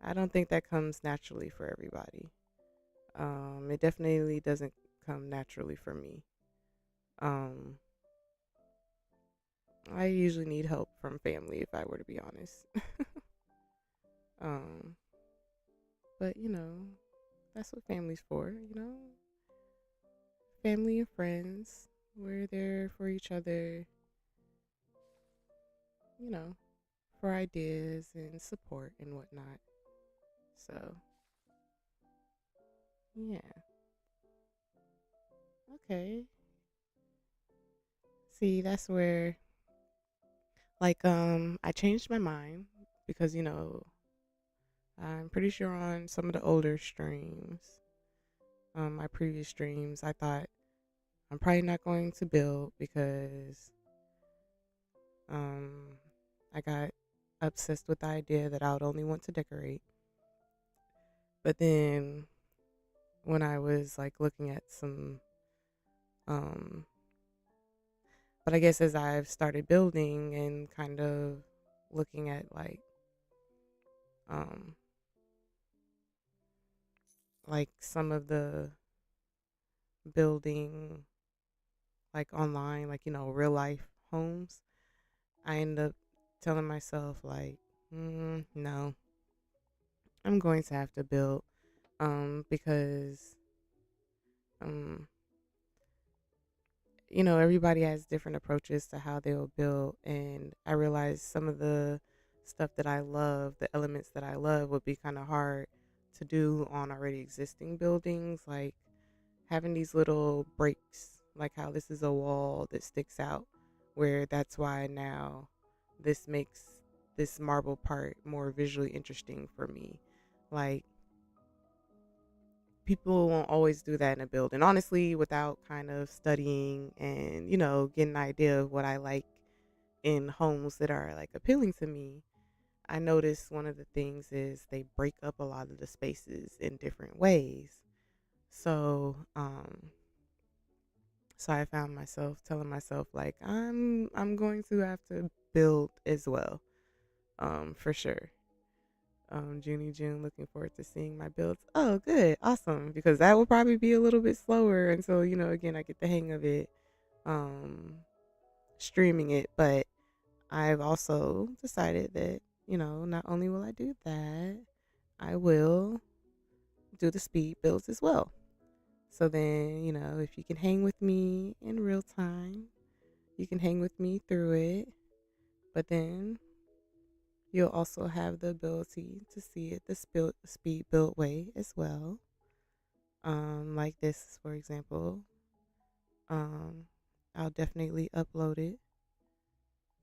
I don't think that comes naturally for everybody. It definitely doesn't come naturally for me. Um, I usually need help from family if I were to be honest. um, but that's what family's for. Family and friends. We're there for each other. You know, for ideas and support and whatnot. So yeah, okay. See, that's where like I changed my mind because I'm pretty sure on some of the older streams, my previous streams, I thought I'm probably not going to build because um I got obsessed with the idea that I would only want to decorate. But then when I was like looking at some um but I guess as I've started building and kind of looking at um like some of the building like online, like real life homes, I end up telling myself like, no, I'm going to have to build, because um, everybody has different approaches to how they'll build, and I realized some of the stuff that I love, the elements that I love, would be kind of hard to do on already existing buildings, like having these little breaks, like how this is a wall that sticks out, where that's why now this makes this marble part more visually interesting for me. Like, people won't always do that in a build. And honestly, without kind of studying and, getting an idea of what I like in homes that are like appealing to me, I noticed one of the things is they break up a lot of the spaces in different ways. So, so I found myself telling myself like I'm going to have to build as well, for sure. Junie June, looking forward to seeing my builds. Oh, good, awesome, because that will probably be a little bit slower until again I get the hang of it, um, streaming it. But I've also decided that not only will I do that, I will do the speed builds as well. So then if you can hang with me in real time, you can hang with me through it. But then you'll also have the ability to see it the speed build way as well. Like this, for example. Um, I'll definitely upload it.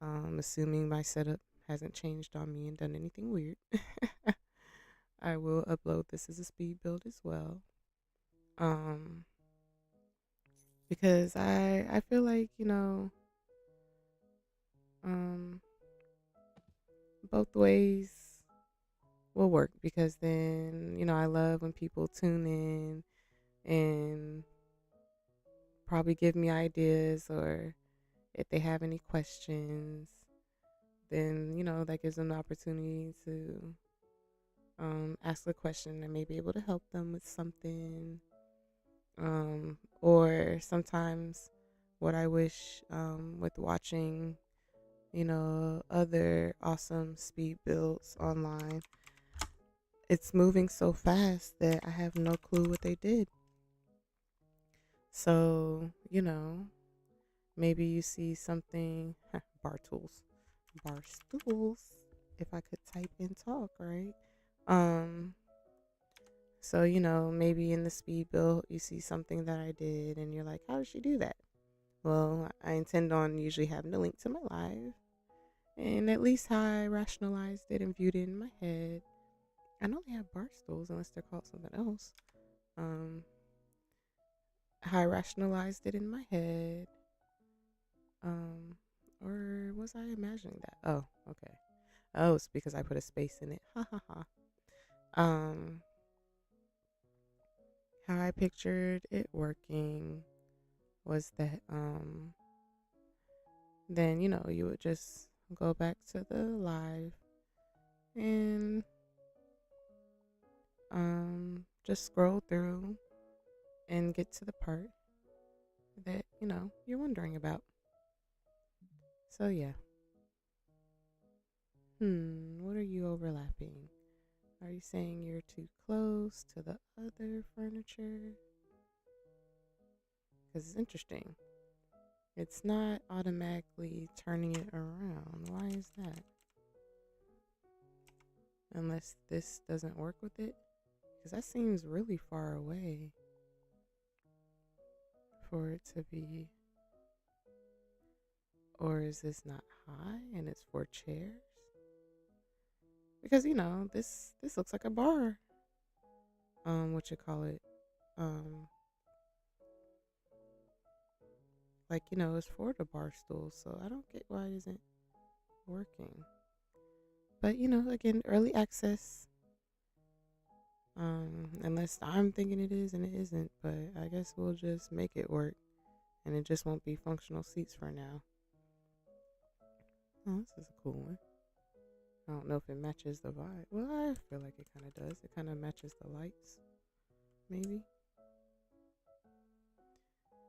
Assuming my setup hasn't changed on me and done anything weird. I will upload this as a speed build as well. Um, because I feel like um, both ways will work, because then I love when people tune in and probably give me ideas, or if they have any questions, then that gives them the opportunity to ask a question and may be able to help them with something. Or sometimes what I wish, with watching other awesome speed builds online, it's moving so fast that I have no clue what they did. So maybe you see something. Bar tools, bar stools, if I could type and talk, right? um so maybe in the speed build you see something that I did and you're like, how did she do that? Well, I intend on usually having a link to my live, and at least how I rationalized it and viewed it in my head. I know they have bar stools unless they're called something else. um how I rationalized it in my head. Or was I imagining that? Oh, okay. Oh, it's because I put a space in it. Ha ha ha. Um, how I pictured it working was that then you would just go back to the live and just scroll through and get to the part that you're wondering about. So yeah. What are you overlapping? Are you saying you're too close to the other furniture? Because it's interesting. It's not automatically turning it around. Why is that? Unless this doesn't work with it? Because that seems really far away for it to be. Or is this not high and it's for chairs? Because this looks like a bar. What you call it? Um, like it's for the bar stool, so I don't get why it isn't working. But again, early access. Unless I'm thinking it is and it isn't, but I guess we'll just make it work, and it just won't be functional seats for now. Oh, this is a cool one. I don't know if it matches the vibe. Well, I feel like it kind of does. It kind of matches the lights, maybe.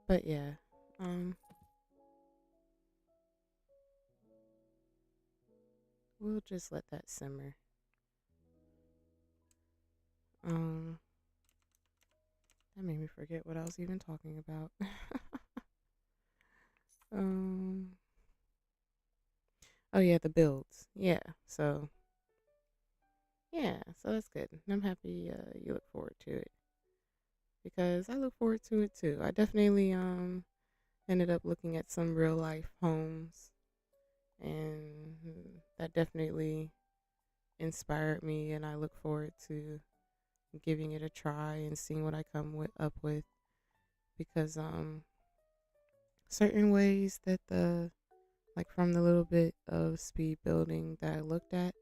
But yeah, we'll just let that simmer. Um, that made me forget what I was even talking about. um, oh yeah, the builds. So that's good. I'm happy you look forward to it, because I look forward to it too. I definitely ended up looking at some real life homes and that definitely inspired me. And I look forward to giving it a try and seeing what I up with, because certain ways that the like from the little bit of speed building that I looked at,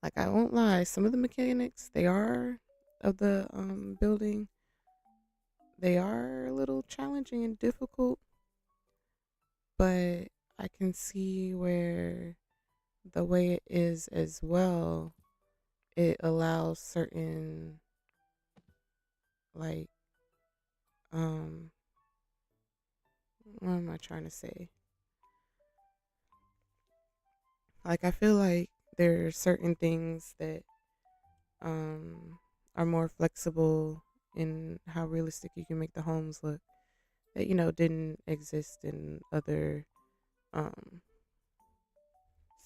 like I won't lie, some of the mechanics they are of the building, they are a little challenging and difficult, but I can see where the way it is as well, it allows certain like um what am I trying to say? Like I feel like there are certain things that um are more flexible in how realistic you can make the homes look that didn't exist in other um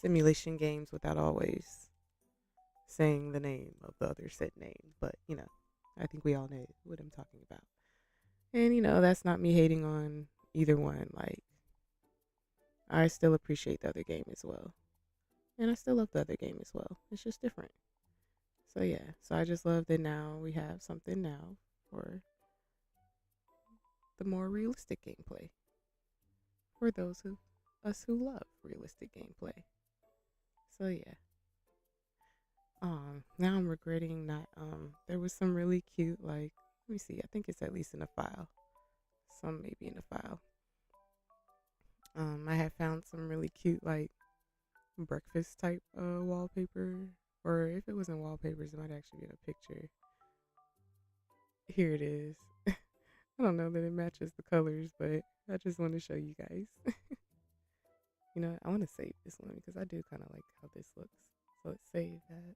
simulation games without always saying the name of the other said name. But I think we all know what I'm talking about. And that's not me hating on either one. Like I still appreciate the other game as well. And I still love the other game as well. It's just different. So yeah. So I just love that now we have something now for the more realistic gameplay. For those of us who love realistic gameplay. So yeah. Now I'm regretting not there was some really cute, like, let me see, I think it's at least in a file. Some maybe in a file. I had found some really cute like breakfast type wallpaper. Or if it wasn't wallpapers, it might actually be in a picture. Here it is. I don't know that it matches the colors, but I just want to show you guys. I want to save this one because I do kind of like how this looks. So let's save that.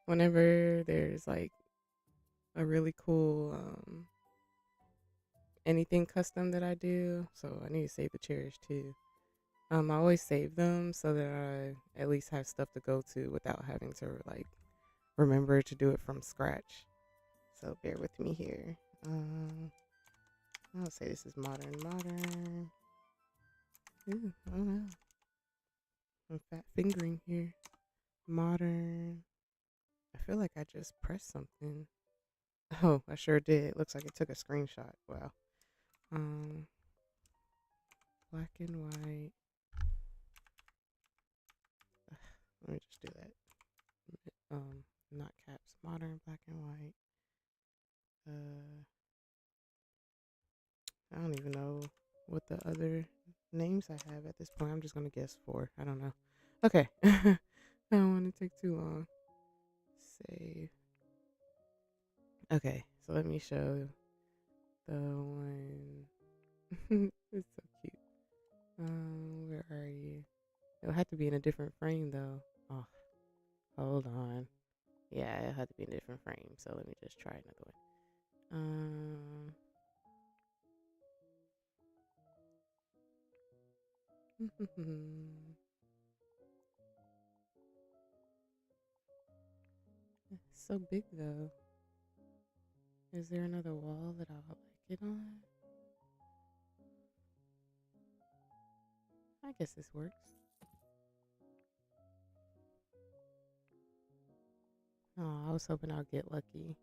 Whenever there's like a really cool anything custom that I do, so I need to save the chairs too. I always save them so that I at least have stuff to go to without having to like remember to do it from scratch. So bear with me here. I'll say this is modern. Ooh, I don't know. I'm fat fingering here. Modern. I feel like I just pressed something. Oh, I sure did. Looks like it took a screenshot. Wow. Um, Black and white. Let me just do that. Not caps. Modern, black and white. I don't even know what the other names I have at this point. I'm just gonna guess 4. I don't know. Okay. I don't want to take too long. Save. Okay, so let me show the one. It's so cute. Where are you? It'll have to be in a different frame though. Oh, hold on. Yeah, it'll have to be in a different frame. So let me just try another one. It's so big though. Is there another wall that I'll like it on? I guess this works. Oh, I was hoping I'll get lucky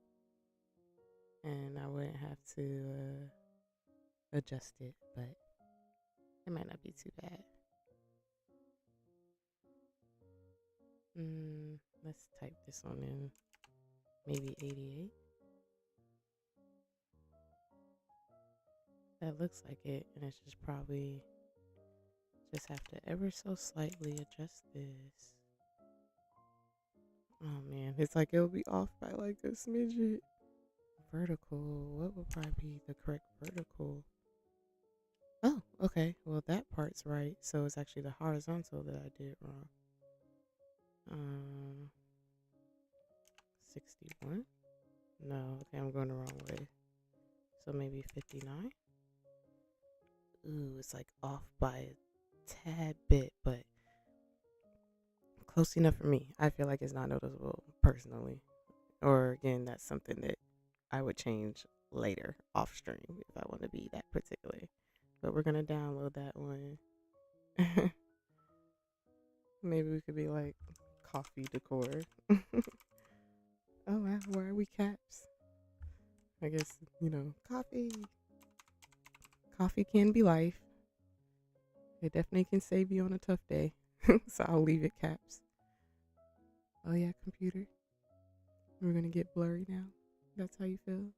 and I wouldn't have to adjust it, but it might not be too bad. Let's type this one in. Maybe 88. That looks like it, and it's just probably just have to ever so slightly adjust this. Oh man, it's like it'll be off by like a smidget. Vertical, what would probably be the correct vertical? Oh, okay. Well, that part's right. So it's actually the horizontal that I did wrong. 61? No, okay, I'm going the wrong way. So maybe 59? Ooh, it's like off by a tad bit, but close enough for me. I feel like it's not noticeable personally. Or again, that's something that I would change later off stream if I want to be that particular. But we're gonna download that one. Maybe we could be like coffee decor. Oh wow, why are we caps? I guess, coffee. Coffee can be life. It definitely can save you on a tough day. So I'll leave it caps. Oh yeah, computer. We're gonna get blurry now. That's how you feel?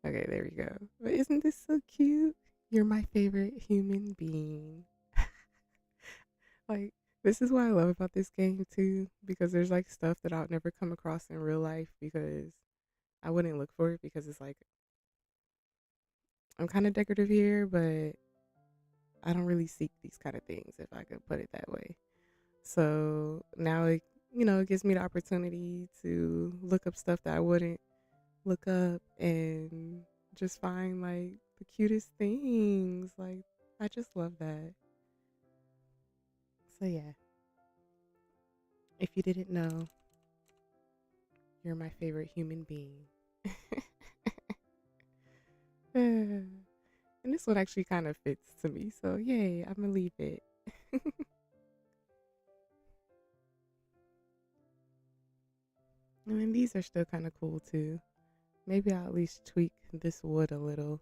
Okay, there we go. But isn't this so cute? You're my favorite human being. Like, this is what I love about this game too, because there's like stuff that I'll never come across in real life because I wouldn't look for it because it's like I'm kind of decorative here, but I don't really seek these kind of things if I could put it that way. So now it gives me the opportunity to look up stuff that I wouldn't look up and just find like the cutest things. Like, I just love that. So yeah, if you didn't know, you're my favorite human being. And this one actually kind of fits to me. So yay, I'm gonna leave it. And then these are still kind of cool too. Maybe I'll at least tweak this wood a little.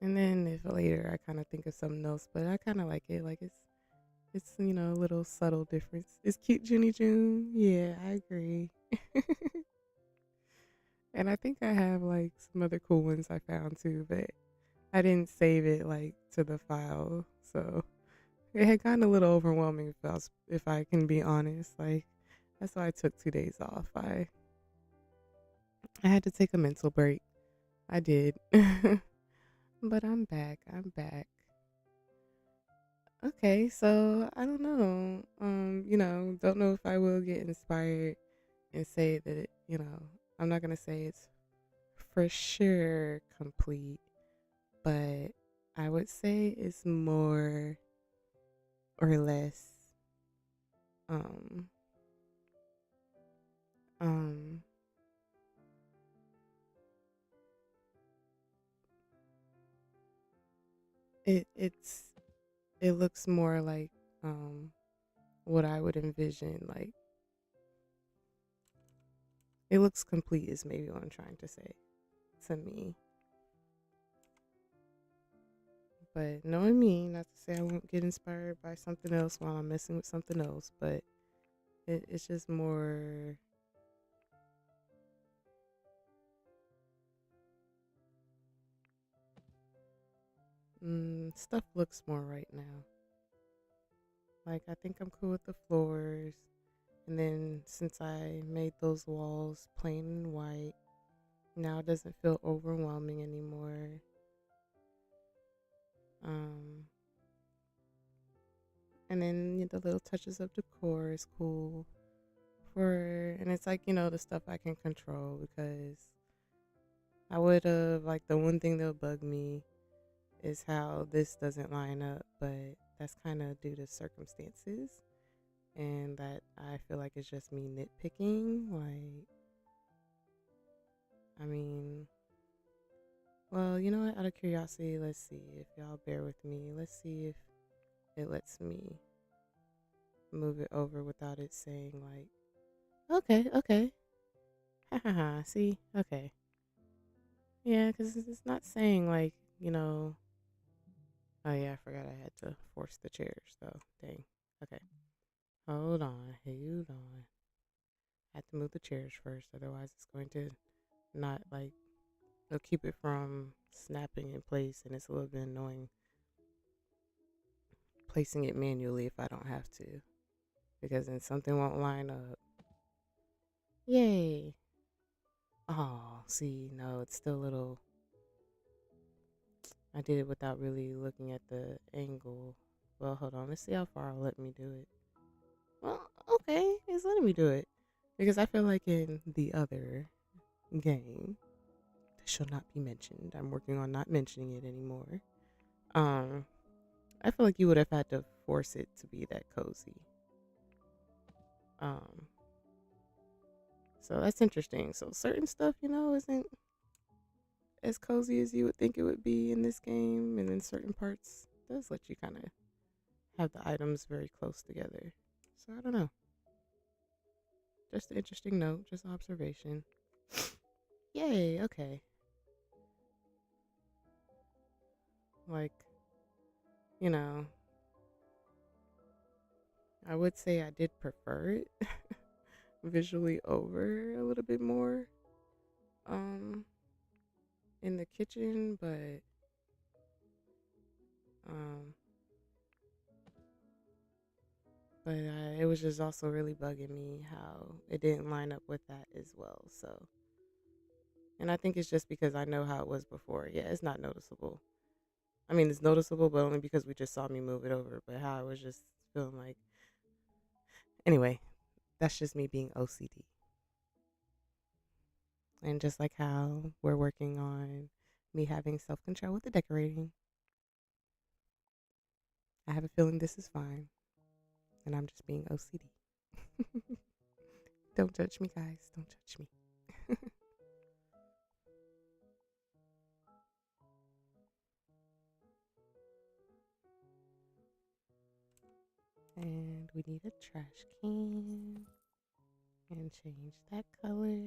And then if later I kind of think of something else, but I kind of like it. Like it's a little subtle difference. It's cute, Junie June. Yeah, I agree. And I think I have like some other cool ones I found too, but I didn't save it like to the file, so it had gotten a little overwhelming if I can be honest. Like that's why I took 2 days off. I had to take a mental break. I did. But I'm back. I'm back. Okay, so I don't know. Don't know if I will get inspired and say that I'm not gonna say it's for sure complete, but I would say it's more or less um um it looks more like what I would envision. Like, it looks complete is maybe what I'm trying to say to me. But knowing me, not to say I won't get inspired by something else while I'm messing with something else, but it's just more. Stuff looks more right now. Like, I think I'm cool with the floors. And then since I made those walls plain and white, now it doesn't feel overwhelming anymore. Um, and then the little touches of decor is cool. And it's like, the stuff I can control because I would have, like, the one thing that'll bug me is how this doesn't line up, but that's kind of due to circumstances. And that I feel like it's just me nitpicking. Like, I mean, well, you know what? Out of curiosity, let's see if y'all bear with me. Let's see if it lets me move it over without it saying, like, okay, okay. Ha ha ha. See? Okay. Yeah, because it's not saying, like, oh, yeah, I forgot I had to force the chairs, though. Dang. Okay. Hold on. Hold on. I have to move the chairs first, otherwise it's going to not, like, it'll keep it from snapping in place, and it's a little bit annoying placing it manually if I don't have to, because then something won't line up. Yay. Oh, see, no, it's still a little. I did it without really looking at the angle. Well, hold on. Let's see how far it'll let me do it. Well, okay, it's letting me do it. Because I feel like in the other game, that shall not be mentioned. I'm working on not mentioning it anymore. Um, I feel like you would have had to force it to be that cozy. Um, so that's interesting. So certain stuff, isn't as cozy as you would think it would be in this game, and in certain parts does let you kind of have the items very close together. So I don't know. Just an interesting note, just observation. Yay, okay. Like, you know, I would say I did prefer it visually over a little bit more um in the kitchen, um it was just also really bugging me how it didn't line up with that as well. So, and I think it's just because I know how it was before. Yeah, it's not noticeable. I mean, it's noticeable, but only because we just saw me move it over. But how I was just feeling like, anyway, that's just me being OCD. And just like how we're working on me having self control with the decorating, I have a feeling this is fine. And I'm just being OCD. Don't judge me, guys. Don't judge me. And we need a trash can and change that color.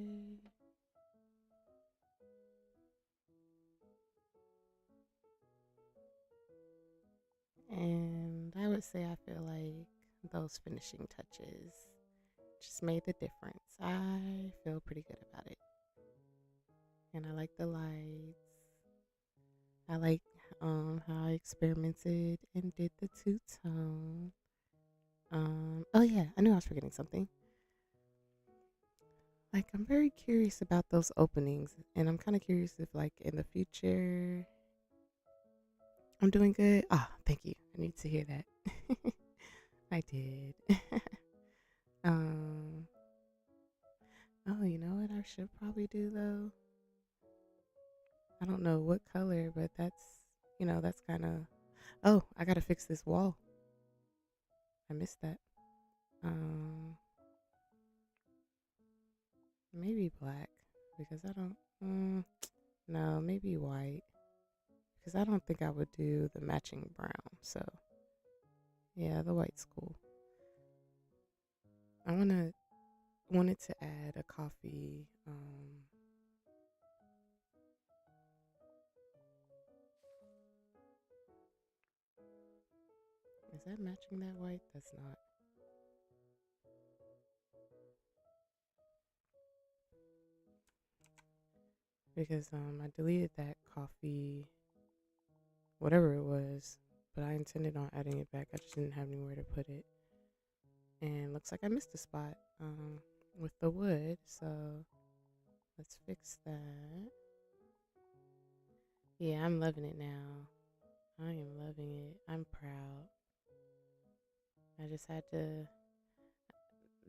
And I would say I feel like those finishing touches just made the difference. I feel pretty good about it. And I like the lights. I like how I experimented and did the two-tone. Oh yeah, I knew I was forgetting something. Like, I'm very curious about those openings, and I'm kind of curious if, like, in the future, I'm doing good. Ah, thank you. I need to hear that. I did. um, oh, you know what I should probably do though? I don't know what color, but that's kind of. Oh, I gotta fix this wall. I missed that. Um, maybe black because I don't. No, maybe white because I don't think I would do the matching brown. So yeah, the white's cool. I wanted to add a coffee. Is that matching that white? That's not. Because I deleted that coffee, whatever it was, but I intended on adding it back. I just didn't have anywhere to put it, and looks like I missed a spot with the wood. So let's fix that. Yeah, I'm loving it now. I am loving it. I'm proud. I just had to.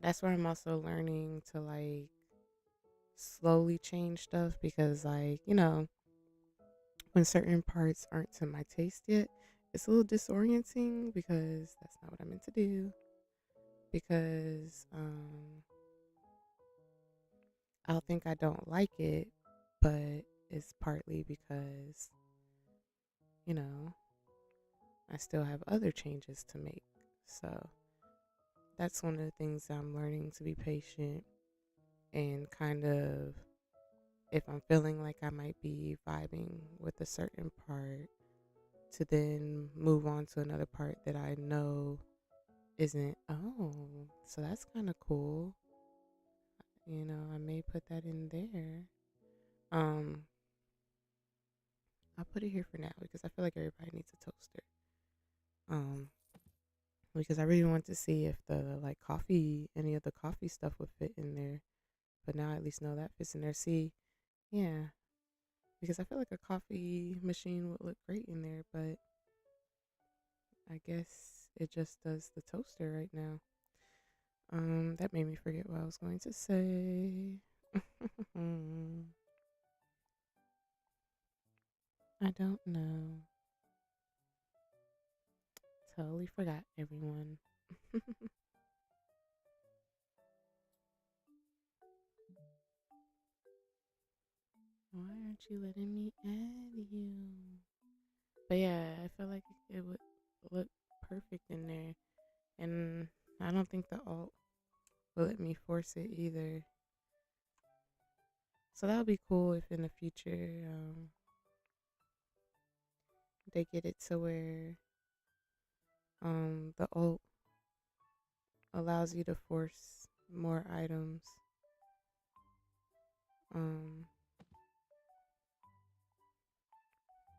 That's where I'm also learning to like slowly change stuff because, like, when certain parts aren't to my taste yet, it's a little disorienting because that's not what I meant to do. Because I'll think I don't like it, but it's partly because, you know, I still have other changes to make. So that's one of the things I'm learning, to be patient and kind of, if I'm feeling like I might be vibing with a certain part, to then move on to another part that I know isn't. Oh, so that's kind of cool. I may put that in there. Um, I'll put it here for now because I feel like everybody needs a toaster. Um, because I really want to see if the like coffee, any of the coffee stuff would fit in there. But now I at least know that fits in there. See, yeah, because I feel like a coffee machine would look great in there, but I guess it just does the toaster right now. That made me forget what I was going to say. I don't know. Totally forgot, everyone. Why aren't you letting me add you? But yeah, I feel like it would look perfect in there. And I don't think the alt will let me force it either. So that would be cool if in the future they get it to where the alt allows you to force more items um,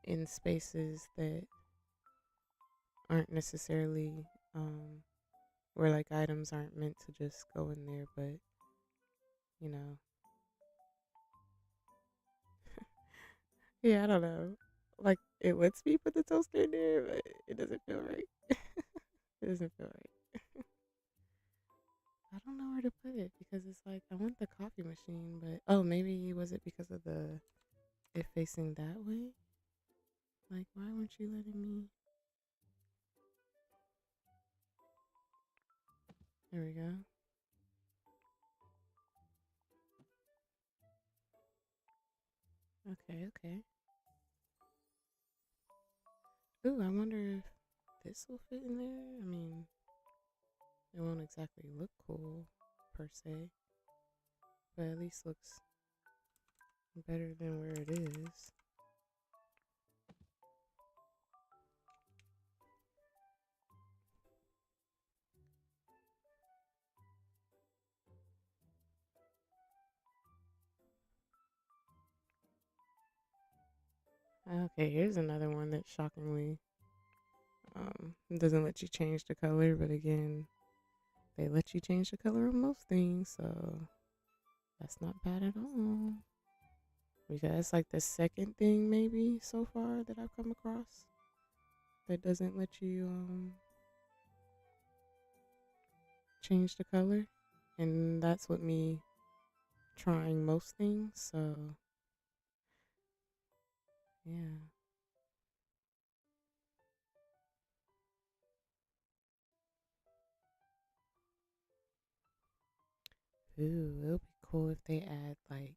in spaces that aren't necessarily where like items aren't meant to just go in there, but you know, yeah, I don't know. Like it lets me put the toaster in there, but it doesn't feel right. It doesn't feel right. I don't know where to put it because it's like I want the coffee machine, but oh, maybe was it because of the it facing that way? Like, why weren't you letting me? There we go. Okay, okay. Ooh, I wonder if this will fit in there. I mean, it won't exactly look cool per se, but at least looks better than where it is. Okay, here's another one that shockingly doesn't let you change the color, but again, they let you change the color of most things, so that's not bad at all. Because that's like the second thing maybe so far that I've come across that doesn't let you change the color, and that's with me trying most things. So yeah. Ooh, it'll be cool if they add like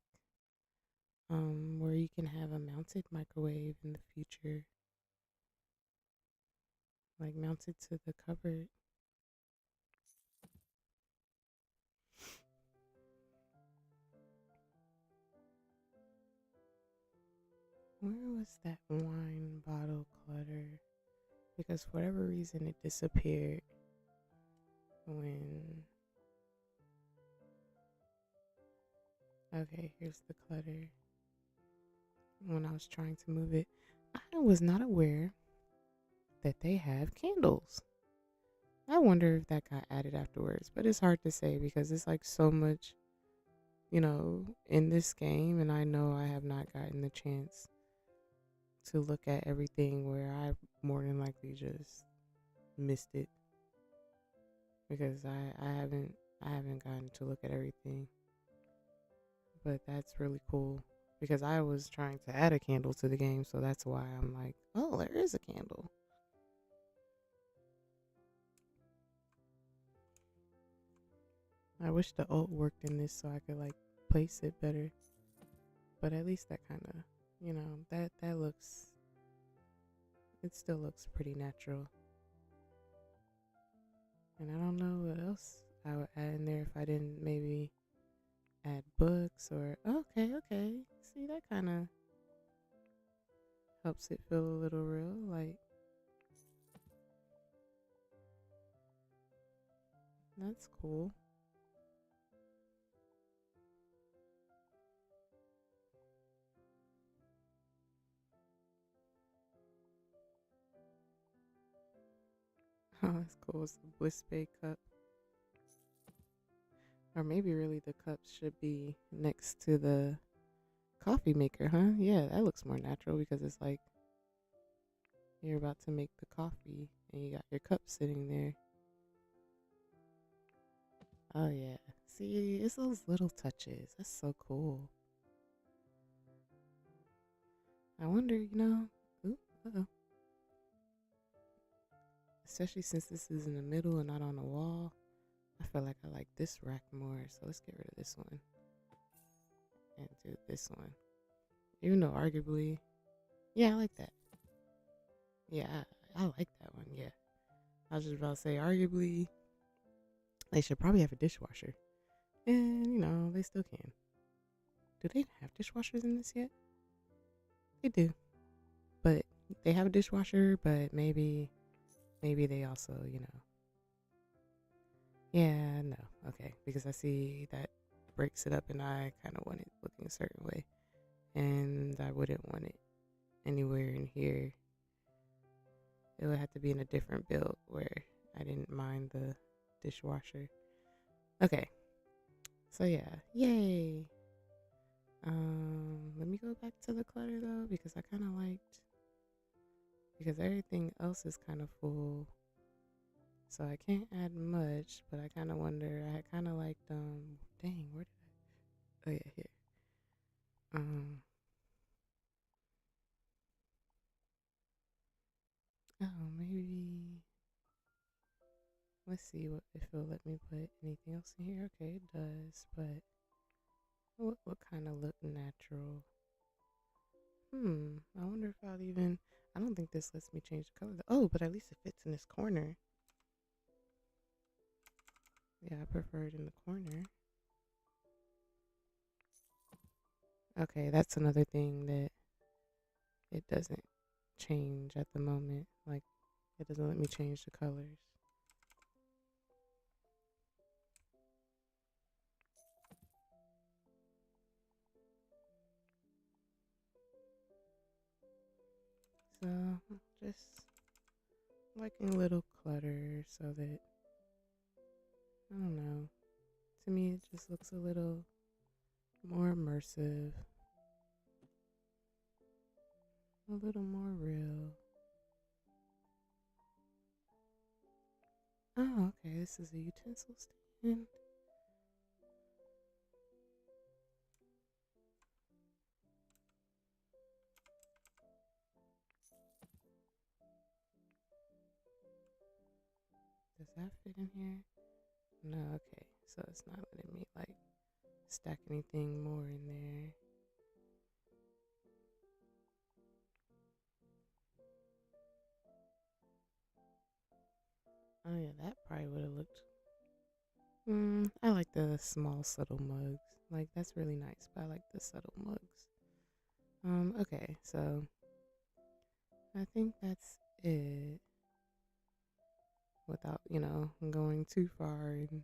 where you can have a mounted microwave in the future, like mounted to the cupboard. Where was that wine bottle clutter? Because for whatever reason it disappeared when. Okay, here's the clutter. When I was trying to move it, I was not aware that they have candles. I wonder if that got added afterwards, but it's hard to say because it's like so much, in this game, and I know I have not gotten the chance to look at everything where I more than likely just missed it because I haven't gotten to look at everything. But that's really cool because I was trying to add a candle to the game, so that's why I'm like, oh, there is a candle. I wish the ult worked in this so I could like place it better. But at least that kind of, that looks, it still looks pretty natural. And I don't know what else I would add in there if I didn't maybe add books or, okay, okay. See, that kind of helps it feel a little real. Like, that's cool. Oh, that's cool. It's a Bliss Bay cup. Or maybe really the cups should be next to the coffee maker, huh? Yeah, that looks more natural because it's like you're about to make the coffee and you got your cup sitting there. Oh, yeah. See, it's those little touches. That's so cool. I wonder, ooh, uh-oh. Especially since this is in the middle and not on the wall. I feel like I like this rack more, so let's get rid of this one and do this one. Even though arguably, yeah, I like that. Yeah, I like that one. Yeah. I was just about to say, arguably, they should probably have a dishwasher. And, they still can. Do they have dishwashers in this yet? They do. But they have a dishwasher, but maybe they also, yeah, no. Okay. Because I see that breaks it up and I kind of want it looking a certain way. And I wouldn't want it anywhere in here. It would have to be in a different build where I didn't mind the dishwasher. Okay. So yeah, yay. Let me go back to the clutter though because I kind of liked because everything else is kind of full. So I can't add much, but I kind of wonder. I kind of liked dang, where did I? Oh yeah, here. Um oh, maybe let's see what if it'll let me put anything else in here. Okay, it does, but what kind of look natural? I wonder if I'll even. I don't think this lets me change the color. Oh, but at least it fits in this corner. Yeah, I prefer it in the corner. Okay, that's another thing that it doesn't change at the moment. Like, it doesn't let me change the colors. So, just liking a little clutter so that, I don't know. To me, it just looks a little more immersive, a little more real. Oh, okay, this is a utensil stand. Does that fit in here? No, okay. So it's not letting me like stack anything more in there. Oh yeah, that probably would have looked. I like the small subtle mugs. Like that's really nice, but I like the subtle mugs. Okay, so I think that's it. Without going too far and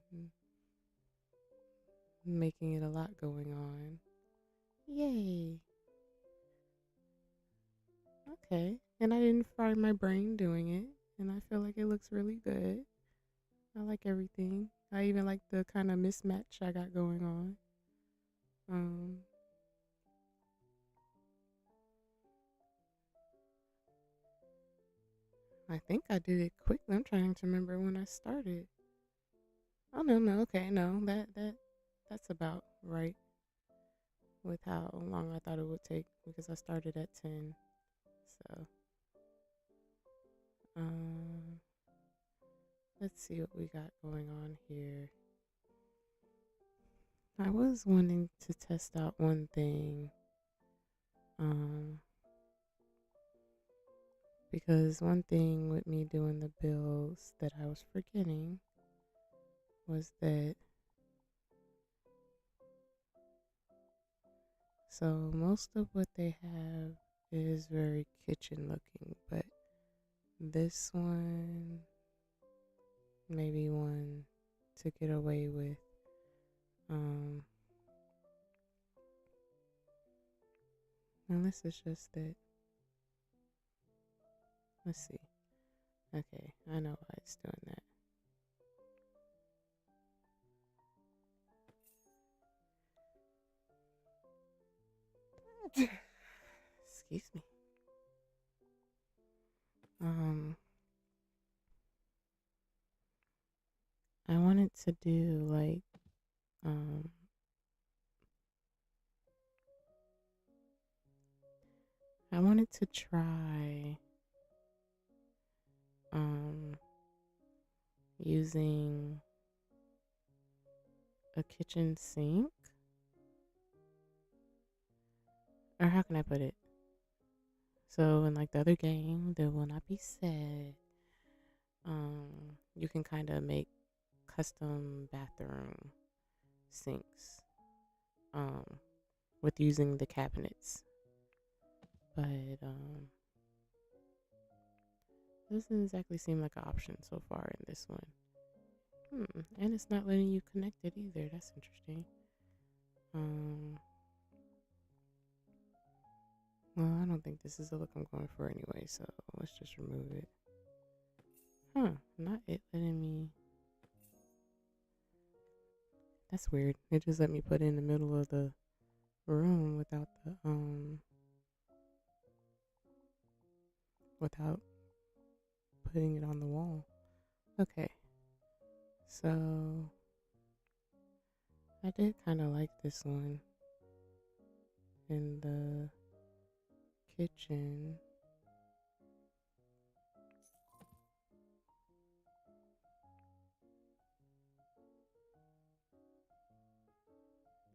making it a lot going on. Yay. Okay. And I didn't fry my brain doing it. And I feel like it looks really good. I like everything. I even like the kind of mismatch I got going on. Um, I think I did it quickly. I'm trying to remember when I started. Oh no. Okay, no. That's about right with how long I thought it would take because I started at 10. So, um let's see what we got going on here. I was wanting to test out one thing. Um because one thing with me doing the bills that I was forgetting was that so most of what they have is very kitchen looking, but this one maybe one to get away with um unless it's just that let's see. Okay, I know why it's doing that. Excuse me. Um I wanted to do like um I wanted to try um using a kitchen sink or how can I put it? So in like the other game, There Will Not Be Sad, you can kind of make custom bathroom sinks um with using the cabinets. But doesn't exactly seem like an option so far in this one. And it's not letting you connect it either. That's interesting. Um well, I don't think this is the look I'm going for anyway, so let's just remove it. Not it letting me. That's weird. It just let me put it in the middle of the room without putting it on the wall. Okay. So I did kind of like this one in the kitchen.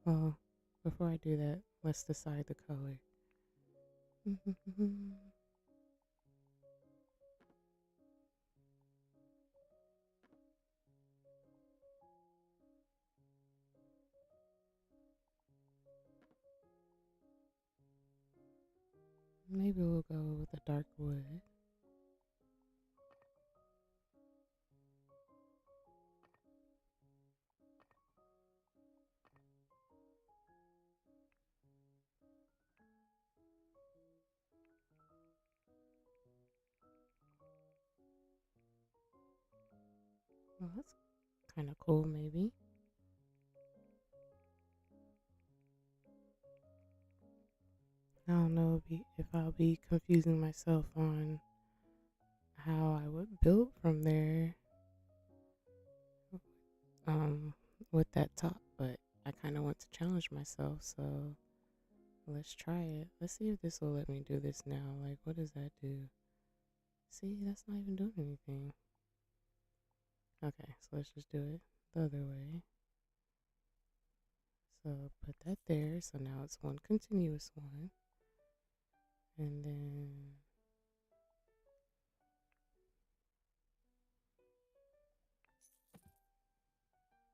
Well, before I do that, let's decide the color. Maybe we'll go with a dark wood. Well, that's kind of cool, maybe. I don't know if I'll be confusing myself on how I would build from there um, with that top, but I kind of want to challenge myself, so let's try it. Let's see if this will let me do this now. Like, what does that do? See, that's not even doing anything. Okay, so let's just do it the other way. So put that there. So now it's one continuous one. And then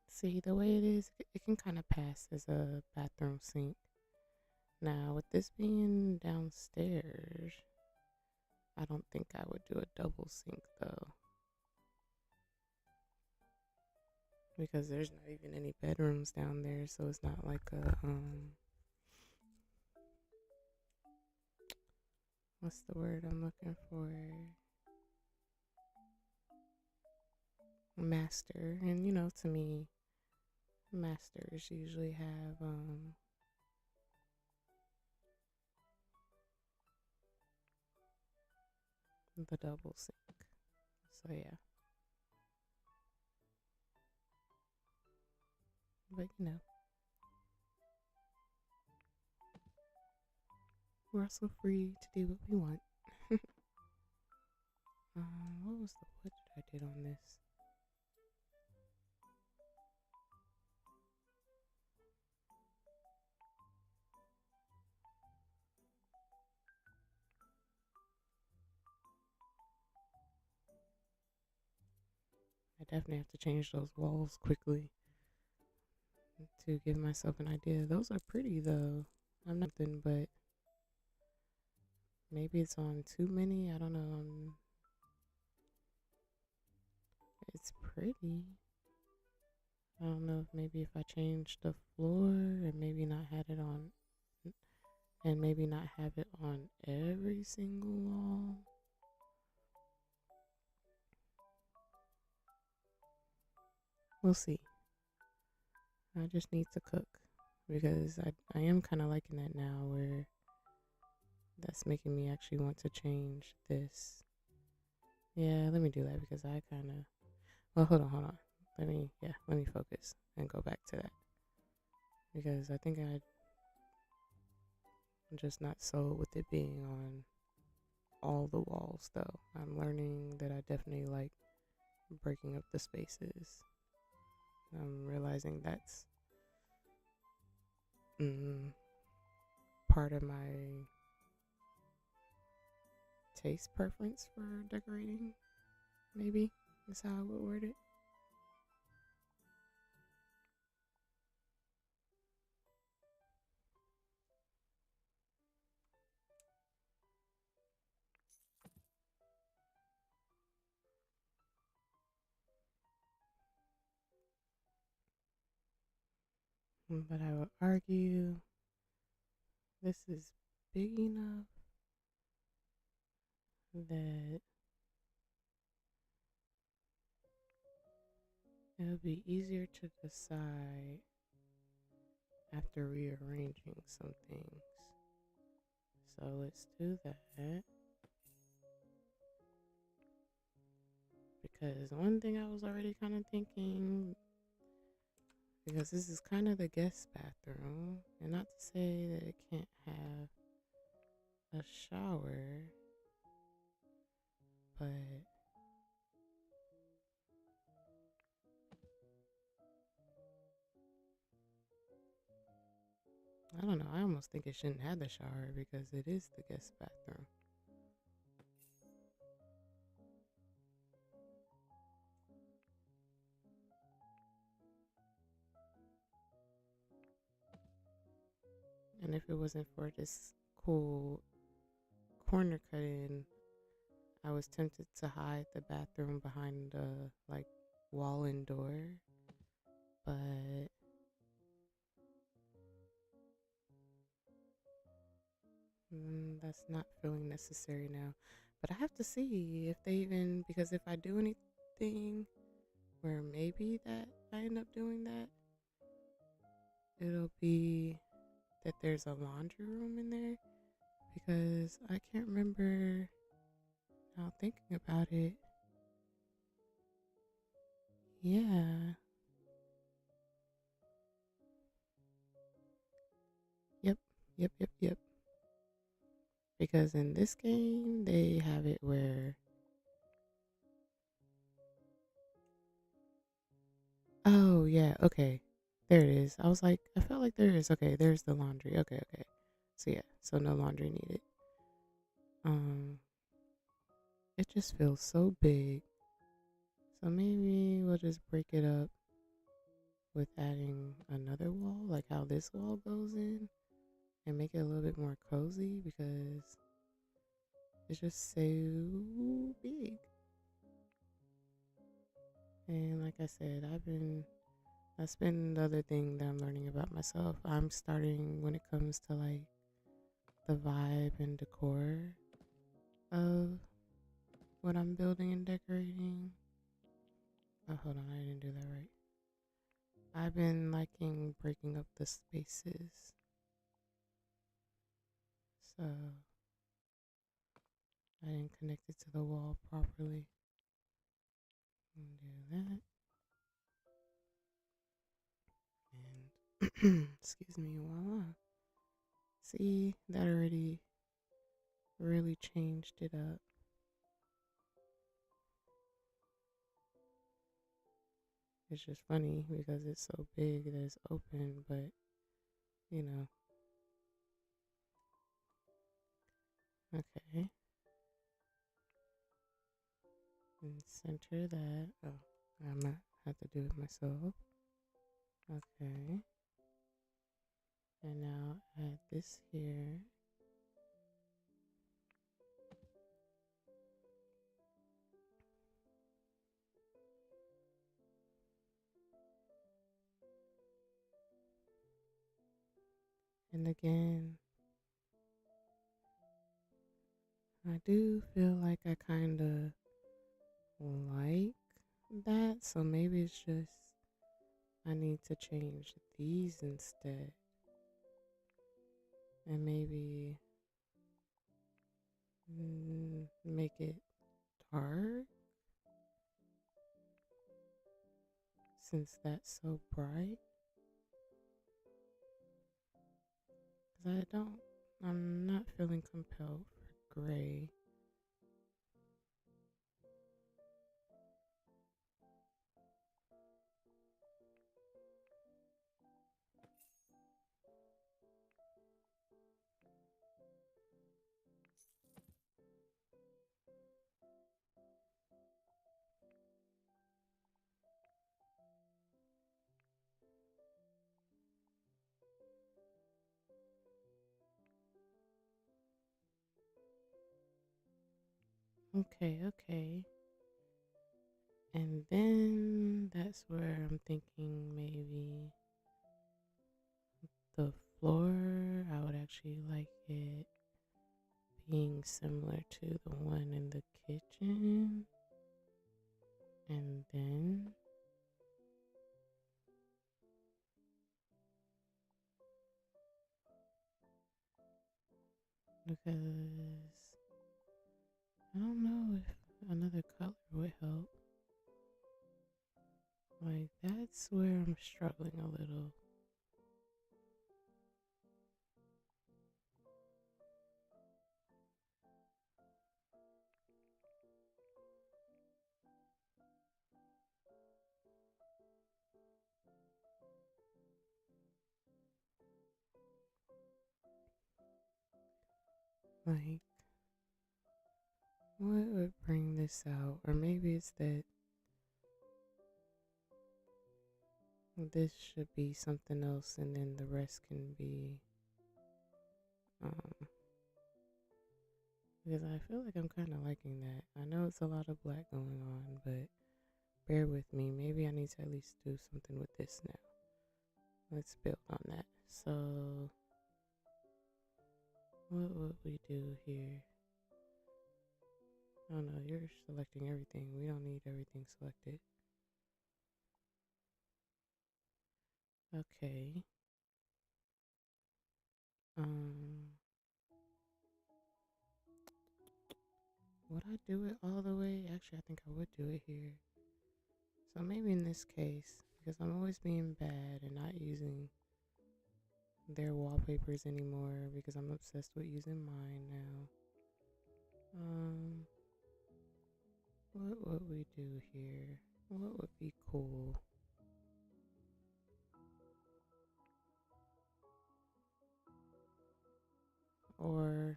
see the way it is, it can kind of pass as a bathroom sink. Now with this being downstairs, I don't think I would do a double sink though. Because there's not even any bedrooms down there, so it's not like a what's the word I'm looking for? Master. And you know, to me, masters usually have the double sink. So yeah. But you know, we're also free to do what we want. What did I did on this? I definitely have to change those walls quickly to give myself an idea. Those are pretty though. I'm nothing, but maybe it's on too many. I don't know. It's pretty. I don't know if maybe if I change the floor and maybe not have it on and maybe not have it on every single wall. We'll see. I just need to cook because I am kind of liking that now where that's making me actually want to change this. Yeah, let me do that because I kind of, well, hold on. Let me focus and go back to that because I think I'm just not sold with it being on all the walls though. I'm learning that I definitely like breaking up the spaces. I'm realizing that's part of my taste preference for decorating, maybe is how I would word it. But I would argue this is big enough that it would be easier to decide after rearranging some things. So let's do that. Because one thing I was already kind of thinking, because this is kind of the guest bathroom, and not to say that it can't have a shower, but I don't know. I almost think it shouldn't have the shower because it is the guest bathroom. And if it wasn't for this cool corner cut in, I was tempted to hide the bathroom behind the like wall and door, but that's not feeling necessary now. But I have to see if they even, because if I do anything where maybe that I end up doing that, it'll be that there's a laundry room in there, because I can't remember now thinking about it. Yeah. Yep. Yep. Yep. Yep. Because in this game, they have it where, oh, yeah, okay. There it is. I was like, I felt like there is. Okay, there's the laundry. Okay, okay. So, yeah, so no laundry needed. Um, it just feels so big. So maybe we'll just break it up with adding another wall, like how this wall goes in, and make it a little bit more cozy because it's just so big. And like I said, that's been the other thing that I'm learning about myself. I'm starting, when it comes to like the vibe and decor of what I'm building and decorating. Oh, hold on, I didn't do that right. I've been liking breaking up the spaces. So I didn't connect it to the wall properly. Do that. And excuse me, voila. See, that already really changed it up. It's just funny because it's so big that it's open, but you know, okay. And center that. Oh, I might have to do it myself. Okay. And now add this here. And again, I do feel like I kind of like that. So maybe it's just I need to change these instead. And maybe make it dark since that's so bright. Because I'm not feeling compelled for gray. Okay, okay. And then that's where I'm thinking maybe the floor, I would actually like it being similar to the one in the kitchen. And then because I don't know if another color would help. Like, that's where I'm struggling a little. Like, what would bring this out? Or maybe it's that this should be something else and then the rest can be, um, because I feel like I'm kind of liking that. I know it's a lot of black going on, but bear with me. Maybe I need to at least do something with this now. Let's build on that. So, what would we do here? Oh no, you're selecting everything. We don't need everything selected. Okay. Um, would I do it all the way? Actually, I think I would do it here. So maybe in this case, because I'm always being bad and not using their wallpapers anymore because I'm obsessed with using mine now. Um, what would we do here? What would be cool? Or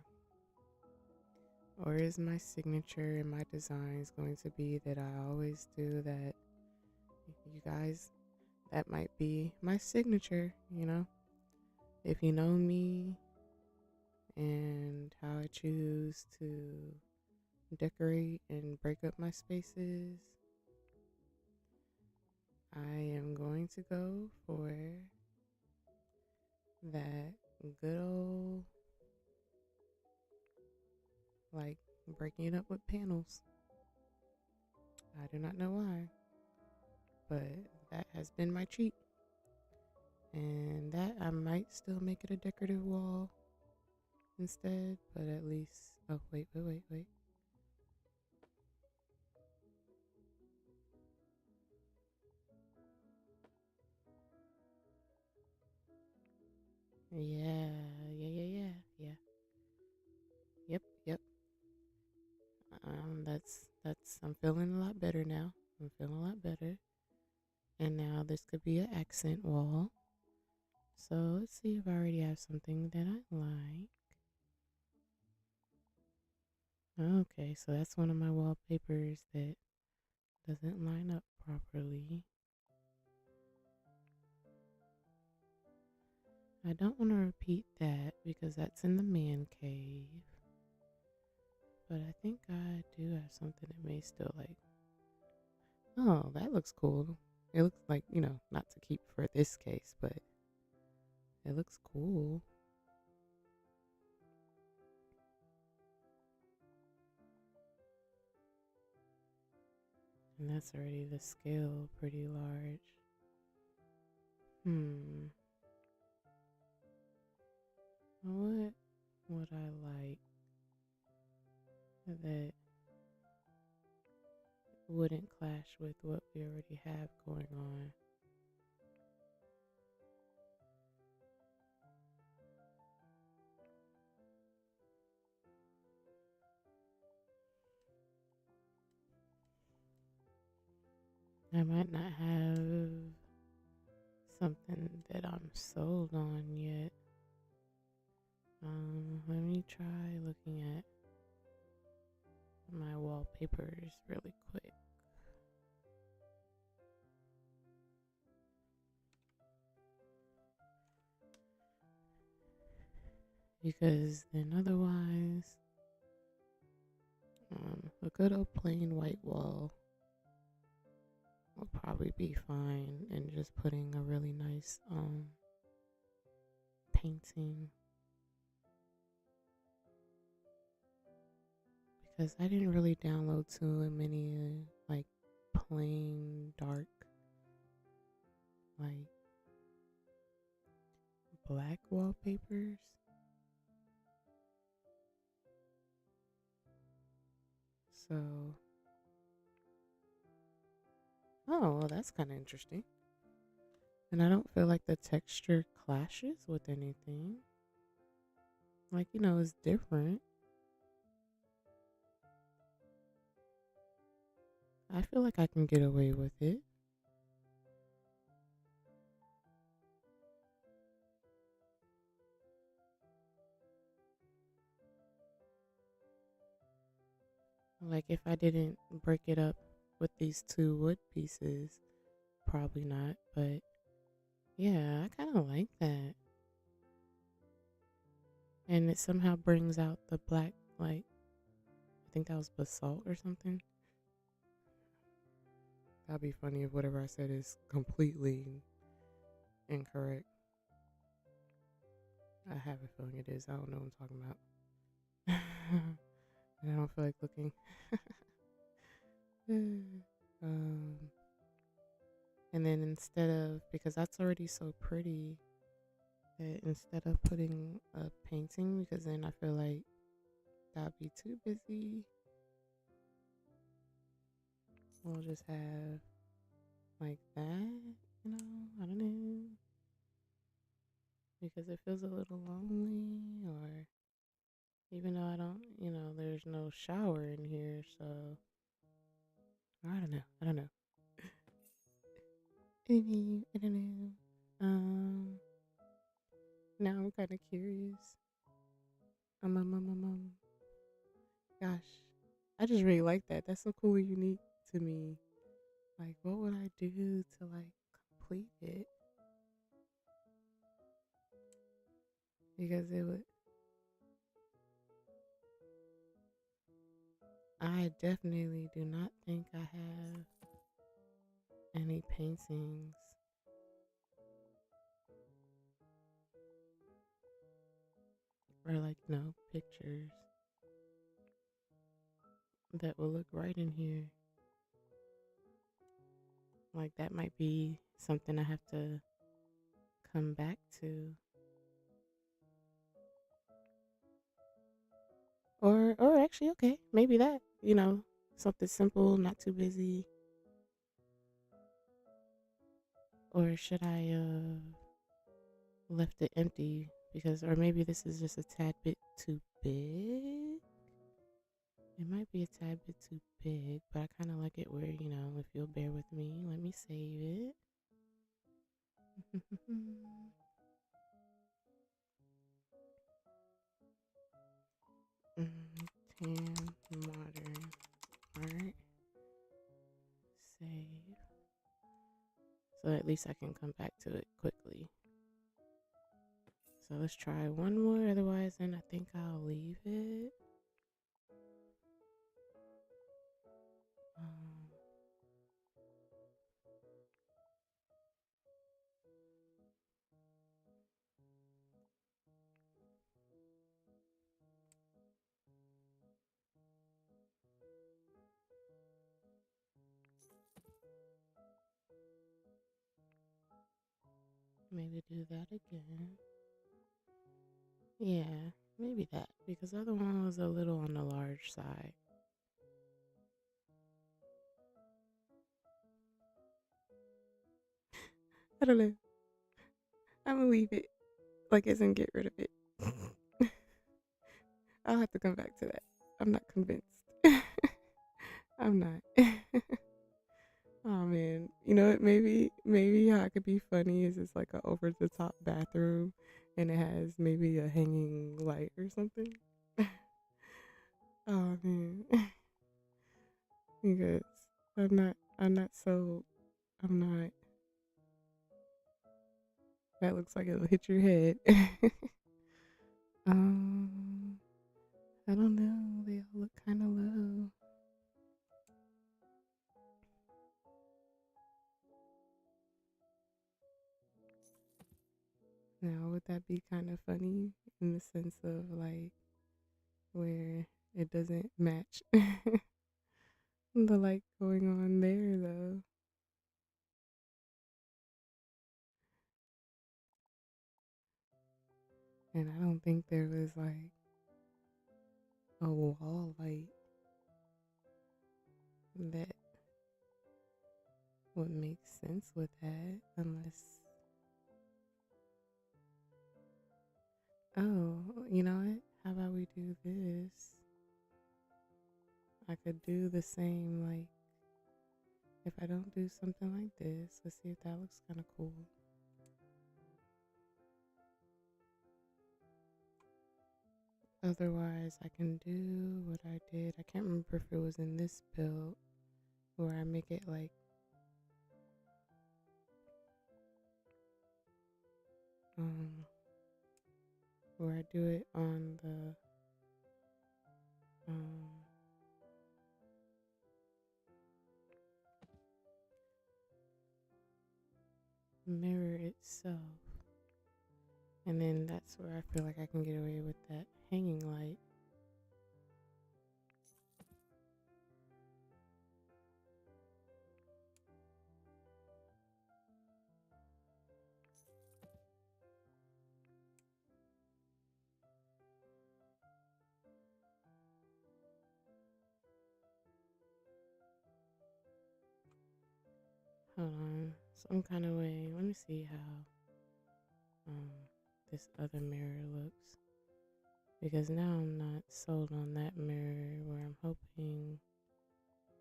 or is my signature in my designs going to be that I always do that? You guys, that might be my signature, you know? If you know me and how I choose to decorate and break up my spaces, I am going to go for that good old, like, breaking it up with panels. I do not know why, but that has been my cheat. And that I might still make it a decorative wall instead, but at least. Oh, wait. Yeah. Yep. I'm feeling a lot better now. I'm feeling a lot better. And now this could be an accent wall. So let's see if I already have something that I like. Okay, so that's one of my wallpapers that doesn't line up properly. I don't want to repeat that because that's in the man cave. But I think I do have something that may still like. Oh, that looks cool. It looks like, not to keep for this case, but it looks cool. And that's already the scale pretty large. What would I like that wouldn't clash with what we already have going on? I might not have something that I'm sold on yet. Let me try looking at my wallpapers really quick. Because then otherwise, A good old plain white wall will probably be fine, and just putting a really nice painting, because I didn't really download too many like plain dark like black wallpapers. So, oh, well, that's kind of interesting. And I don't feel like the texture clashes with anything. Like, it's different. I feel like I can get away with it. Like, if I didn't break it up with these two wood pieces, probably not. But yeah, I kind of like that. And it somehow brings out the black, like, I think that was basalt or something. That'd be funny if whatever I said is completely incorrect. I have a feeling it is. I don't know what I'm talking about. And I don't feel like looking. um, and then instead of, because that's already so pretty, that instead of putting a painting, because then I feel like that'd be too busy, we'll just have like that, I don't know. Because it feels a little lonely, or even though I don't, there's no shower in here, so I don't know. I don't know. I don't know. Now I'm kind of curious. Gosh, I just really like that. That's so cool and unique to me. Like, what would I do to like complete it? Because it would. I definitely do not think I have any paintings or like no pictures that will look right in here. Like, that might be something I have to come back to. Or actually, okay, maybe that, something simple, not too busy. Or should I left it empty because, or maybe this is just a tad bit too big. It might be a tad bit too big, but I kind of like it where, if you'll bear with me, let me save it. Tan modern art. Save. So at least I can come back to it quickly. So let's try one more. Otherwise, then I think I'll leave it. Maybe do that again. Yeah, maybe that, because the other one was a little on the large side. I don't know. I'm gonna leave it, like, as in get rid of it. I'll have to come back to that. I'm not convinced. I'm not. Oh man, what? Maybe how it could be funny is it's like a over the top bathroom, and it has maybe a hanging light or something. Oh man, because I'm not sold. I'm not. That looks like it'll hit your head. um, I don't know. They all look kind of low. Now, would that be kind of funny in the sense of like where it doesn't match the light going on there though? And I don't think there was like a wall light that would make sense with that unless, oh, you know what? How about we do this? I could do the same, like, if I don't do something like this, let's see if that looks kind of cool. Otherwise, I can do what I did. I can't remember if it was in this build where I make it like, um, where I do it on the, um, mirror itself. And then that's where I feel like I can get away with that hanging light. Hold on, some kind of way. Let me see how this other mirror looks. Because now I'm not sold on that mirror where I'm hoping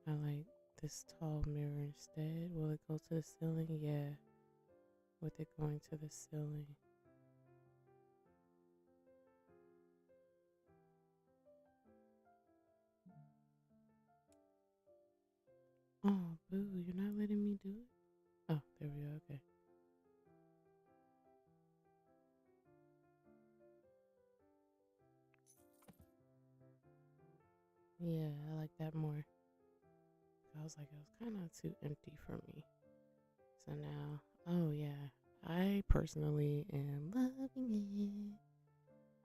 I like this tall mirror instead. Will it go to the ceiling? Yeah, with it going to the ceiling. Oh, boo, you're not letting me do it? Oh, there we go, okay. Yeah, I like that more. I was like, it was kind of too empty for me. So now, oh yeah, I personally am loving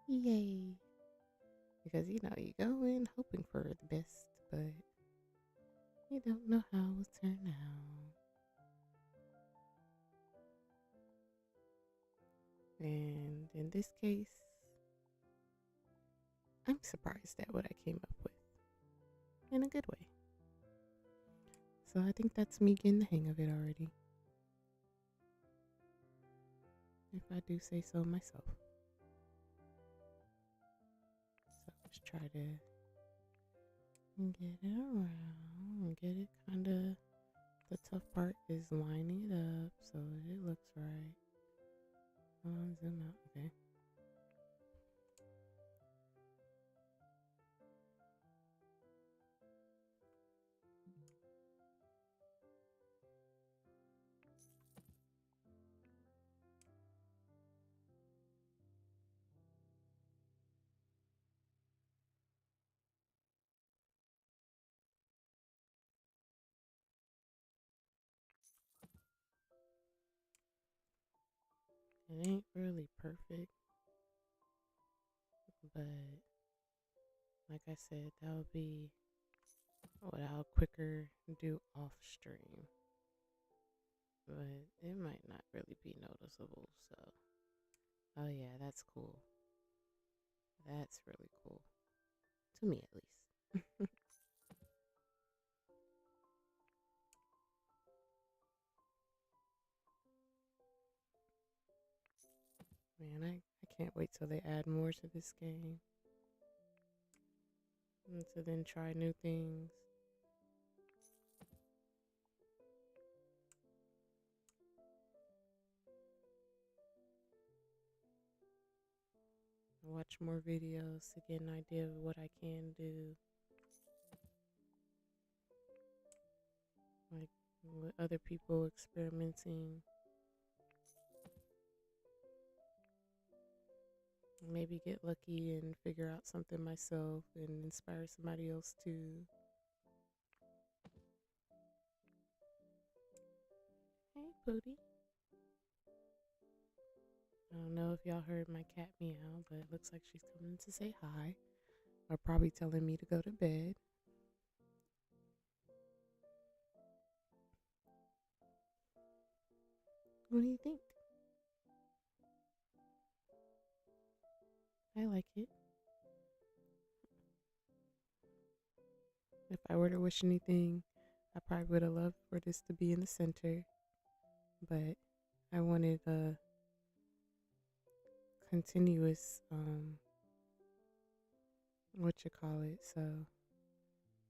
it. Yay. Because, you know, you go in hoping for the best, but you don't know how it will turn out. And in this case, I'm surprised at what I came up with in a good way. So I think that's me getting the hang of it already, if I do say so myself. So let's try to get it around and get it kind of, the tough part is lining it up so that it looks right. Zoom out, okay. It ain't really perfect, but like I said, that would be what I'll quicker do off stream. But it might not really be noticeable, so. Oh yeah, that's cool. That's really cool. To me at least. Man, I can't wait till they add more to this game. And to then try new things. Watch more videos to get an idea of what I can do. Like with other people experimenting. Maybe get lucky and figure out something myself and inspire somebody else too. Hey, Pootie. I don't know if y'all heard my cat meow, but it looks like she's coming to say hi, or probably telling me to go to bed. What do you think? I like it. If I were to wish anything, I probably would have loved for this to be in the center, but I wanted a continuous, what you call it. So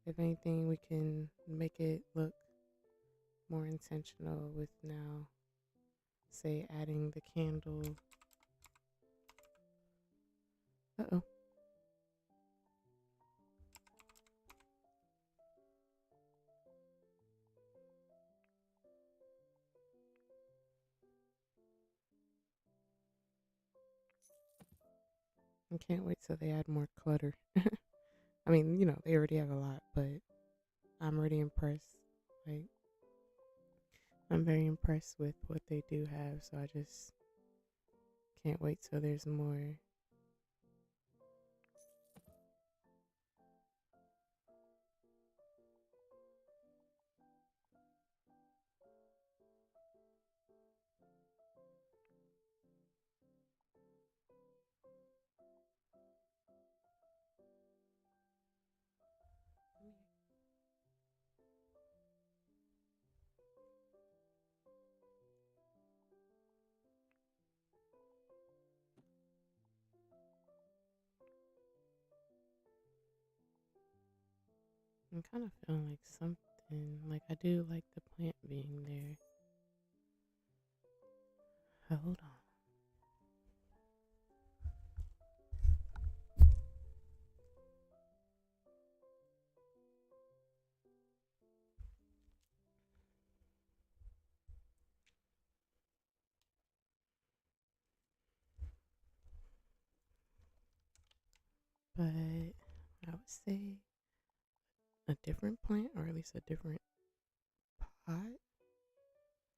if anything, we can make it look more intentional with now, say, adding the candle. Uh-oh. I can't wait till they add more clutter. I mean, they already have a lot, but I'm already impressed. Like, I'm very impressed with what they do have, so I just can't wait till there's more. I'm kind of feeling like something, like I do like the plant being there. Hold on. But I would say a different plant, or at least a different pot.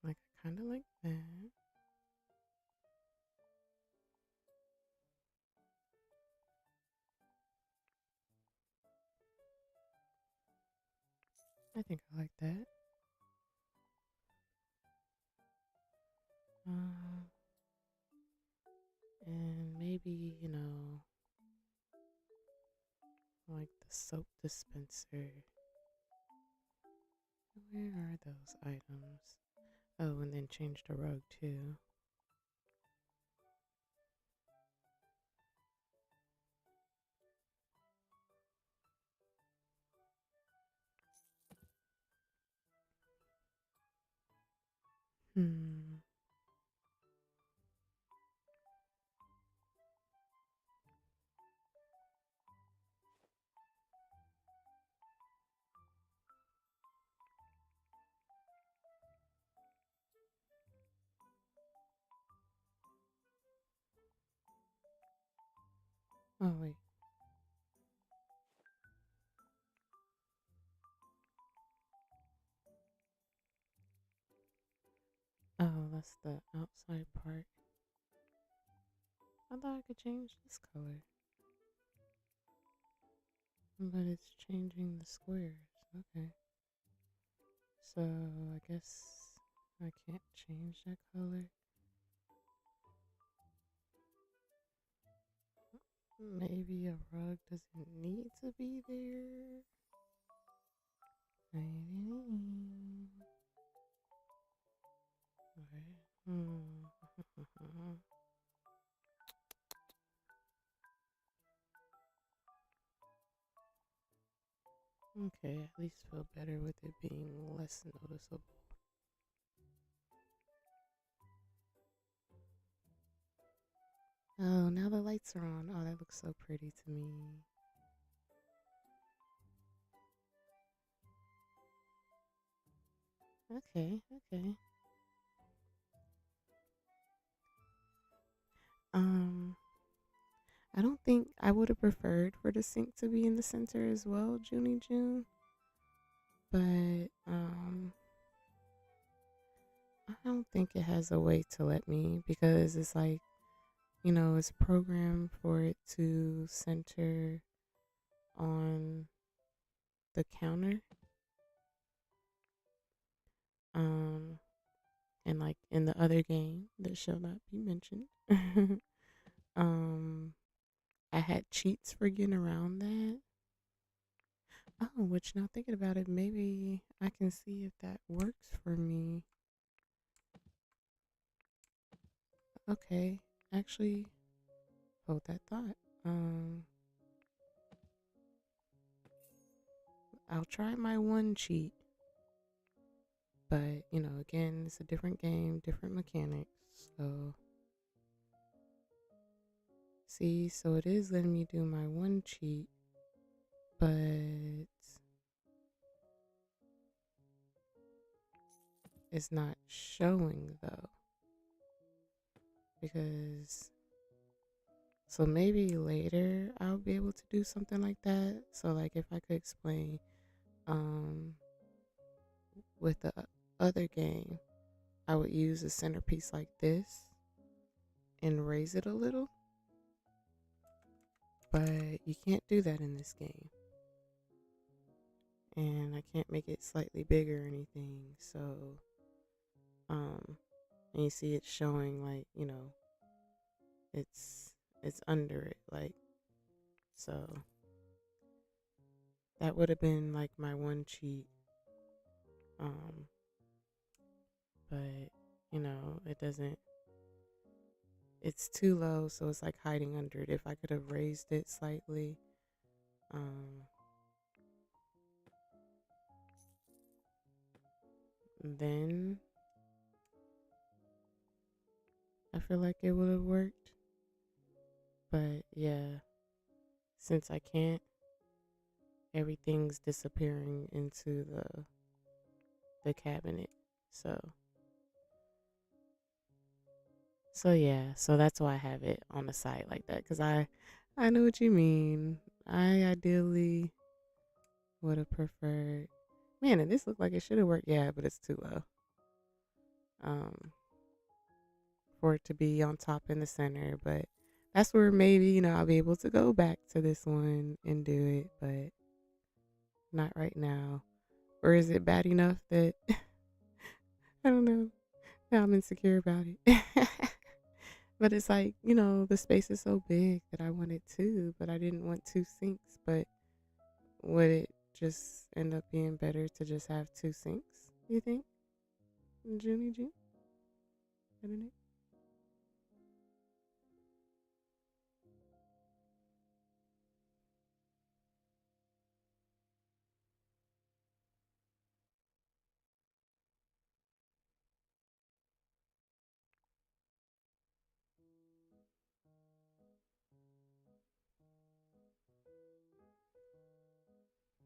Like, I kind of like that. I think I like that. Um, and maybe, like the soap dispenser. Where are those items? Oh, and then change the rug too. Hmm. Oh, wait. Oh, that's the outside part. I thought I could change this color. But it's changing the squares. Okay. So I guess I can't change that color. Maybe a rug doesn't need to be there. Maybe. Okay. Okay, at least feel better with it being less noticeable. Oh, now the lights are on. Oh, that looks so pretty to me. Okay, okay. Um, I don't think I would have preferred for the sink to be in the center as well, Junie June. But I don't think it has a way to let me, because it's like it's programmed for it to center on the counter. Um, and like in the other game that shall not be mentioned, um, I had cheats for getting around that. Oh, which now thinking about it, maybe I can see if that works for me. Okay, actually, hold that thought. Um, I'll try my one cheat, but again, it's a different game, different mechanics. So, see, so it is letting me do my one cheat, but it's not showing though, because so maybe later I'll be able to do something like that. So like if I could explain, um, with the other game, I would use a centerpiece like this and raise it a little, but you can't do that in this game. And I can't make it slightly bigger or anything. So, and you see it's showing like, it's under it, like, so that would have been like my one cheat. Um, but it doesn't, it's too low, so it's like hiding under it. If I could have raised it slightly, um, then I feel like it would have worked. But yeah, since I can't, everything's disappearing into the cabinet. So yeah, so that's why I have it on the side like that, cuz I know what you mean. I ideally would have preferred, man, and this looked like it should have worked. Yeah, but it's too low. Um for it to be on top in the center, but that's where maybe, I'll be able to go back to this one and do it, but not right now. Or is it bad enough that I don't know. Now I'm insecure about it. But it's like, the space is so big that I wanted two, but I didn't want two sinks. But would it just end up being better to just have two sinks, you think? Junie June? I don't know.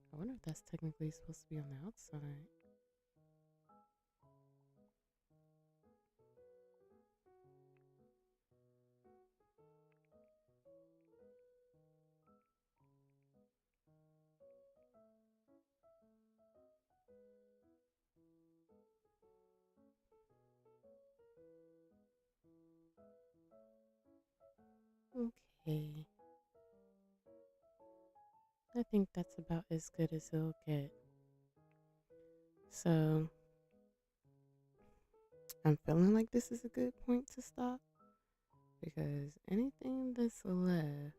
I wonder if that's technically supposed to be on the outside. Okay. I think that's about as good as it'll get. So I'm feeling like this is a good point to stop, because anything that's left,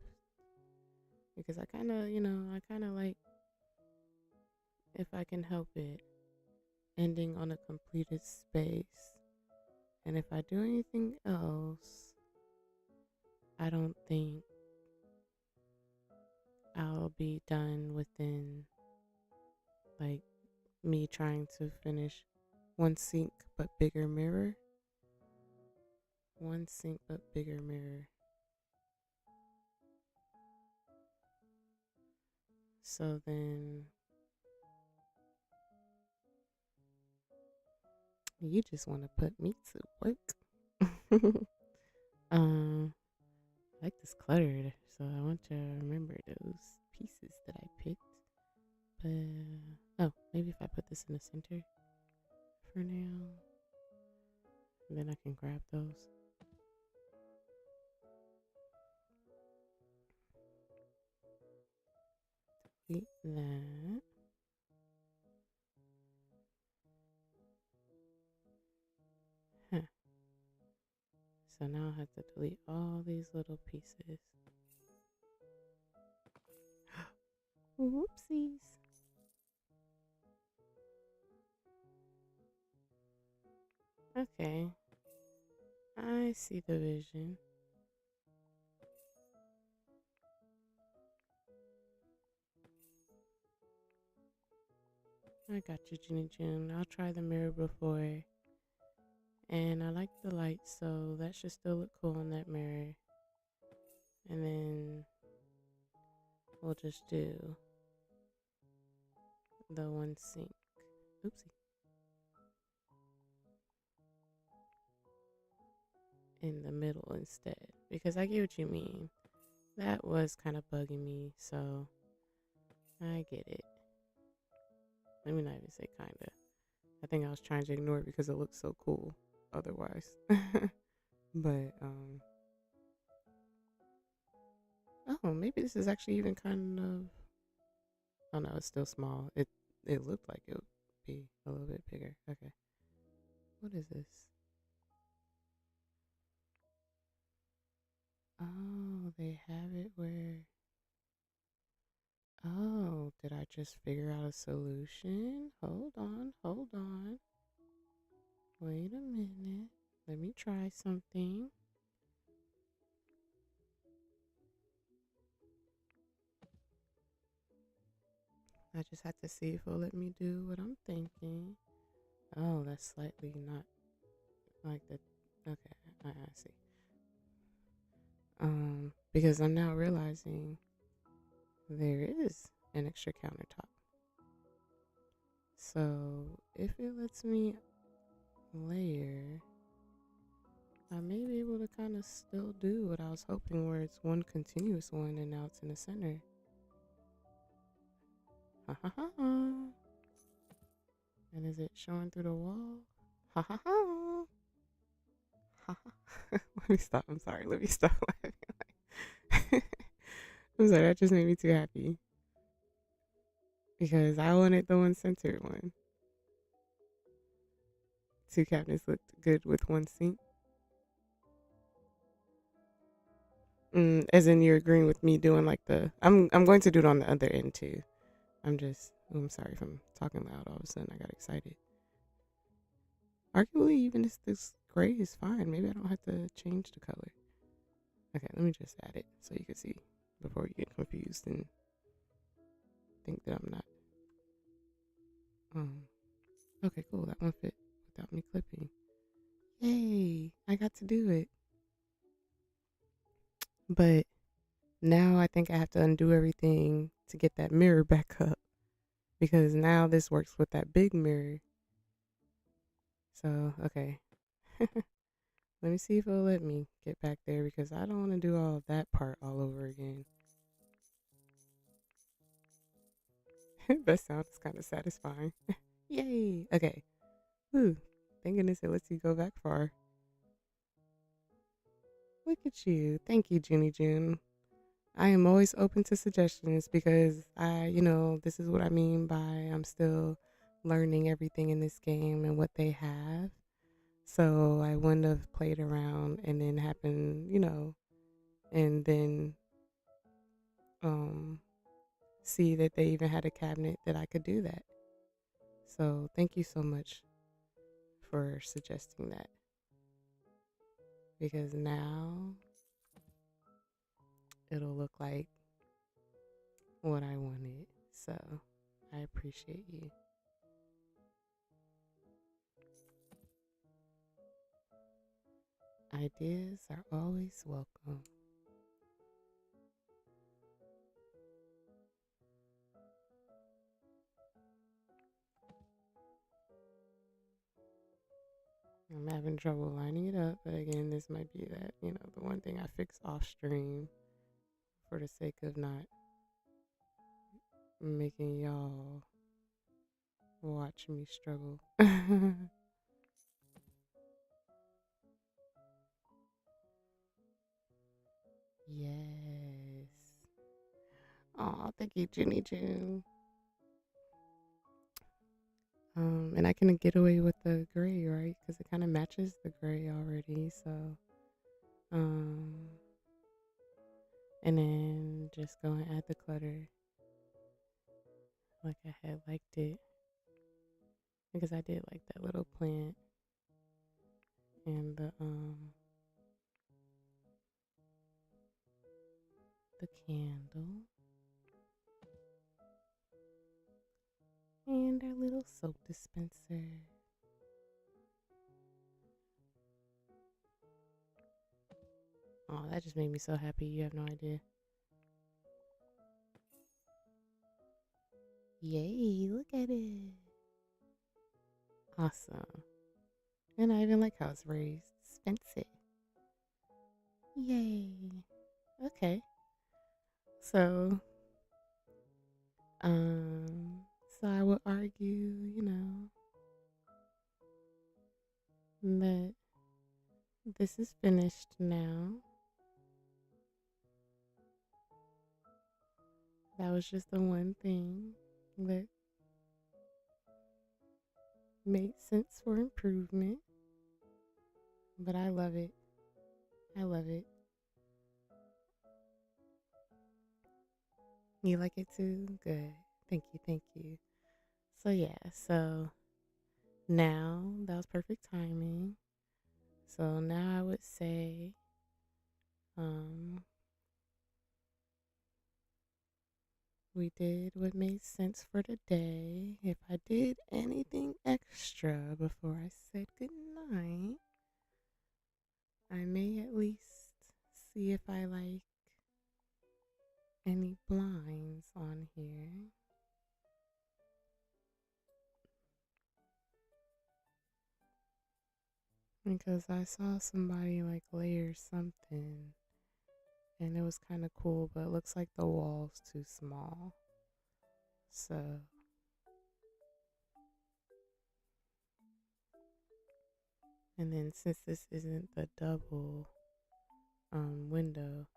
because I kind of, I kind of like, if I can help it, ending on a completed space. And if I do anything else, I don't think I'll be done within like me trying to finish one sink but bigger mirror. One sink but bigger mirror. So then you just want to put me to work. I like this cluttered, so I want to remember those pieces that I picked. But oh, maybe if I put this in the center for now, then I can grab those. delete that. Huh. So now I have to delete all these little pieces. Whoopsies. Okay. I see the vision. I got you, Jenny June. I'll try the mirror before. And I like the light, so that should still look cool in that mirror. And then we'll just do the one sink. Oopsie. In the middle instead. Because I get what you mean. That was kind of bugging me, so I get it. Let me not even say kinda. I think I was trying to ignore it because it looks so cool otherwise. But oh, maybe this is actually even kind of, oh no, it's still small. It looked like it would be a little bit bigger. Okay. What is this? Oh, they have it where, oh, did I just figure out a solution? Hold on, hold on. Wait a minute. Let me try something. I just had to see if it'll let me do what I'm thinking. Oh, that's slightly not like the, okay, I see. Because I'm now realizing there is an extra countertop. So if it lets me layer, I may be able to kind of still do what I was hoping, where it's one continuous one and now it's in the center. Ha ha ha ha. And is it showing through the wall? Ha ha ha. Ha ha. Let me stop. I'm sorry. Let me stop laughing. I'm sorry. That just made me too happy. Because I wanted the one centered one. Two cabinets looked good with one sink. As in you're agreeing with me doing like the, I'm going to do it on the other end too. I'm sorry if I'm talking loud. All of a sudden I got excited. Arguably, even if this gray is fine, maybe I don't have to change the color. Okay, let me just add it so you can see before you get confused and think that I'm not. Okay, cool. That one fit without me clipping. Yay! I got to do it. But now I think I have to undo everything to get that mirror back up, because now this works with that big mirror. So, okay. Let me see if it'll let me get back there, because I don't want to do all of that part all over again. That sounds kind of satisfying. Yay! Okay. Woo. Thank goodness it lets you go back far. Look at you. Thank you, Junie June. I am always open to suggestions, because this is what I mean by I'm still learning everything in this game and what they have. So I wouldn't have played around and then and then see that they even had a cabinet that I could do that. So thank you so much for suggesting that, because now it'll look like what I wanted. So I appreciate you. Ideas are always welcome. I'm having trouble lining it up, but again, this might be that, the one thing I fix off stream for the sake of not making y'all watch me struggle. Yes. Oh, thank you, Junie June. And I can get away with the gray, right? Because it kind of matches the gray already. So, um, and then just go and add the clutter like I had liked it, because I did like that little plant and the candle and our little soap dispenser. Oh, that just made me so happy. You have no idea. Yay, look at it. Awesome. And I even like how it's raised. Fancy. Yay. Okay. So, um, so I would argue, that this is finished now. That was just the one thing that made sense for improvement. But I love it. I love it. You like it too? Good. Thank you. Thank you. So, yeah. So now that was perfect timing. So now I would say, um, we did what made sense for today. If I did anything extra before I said goodnight, I may at least see if I like any blinds on here. Because I saw somebody like layer something and it was kind of cool, but it looks like the wall's too small. So, and then since this isn't the double window,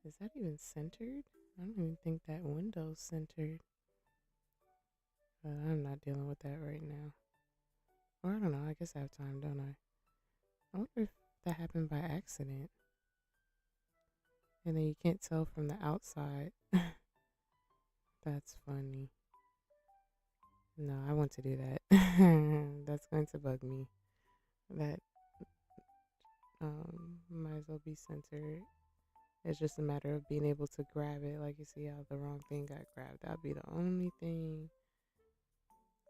is that even centered? I don't even think that window's centered. But I'm not dealing with that right now. Or I don't know, I guess I have time, don't I? I wonder if that happened by accident. And then you can't tell from the outside. That's funny. No, I want to do that. That's going to bug me. That might as well be centered. It's just a matter of being able to grab it. Like you see how the wrong thing got grabbed. That'd be the only thing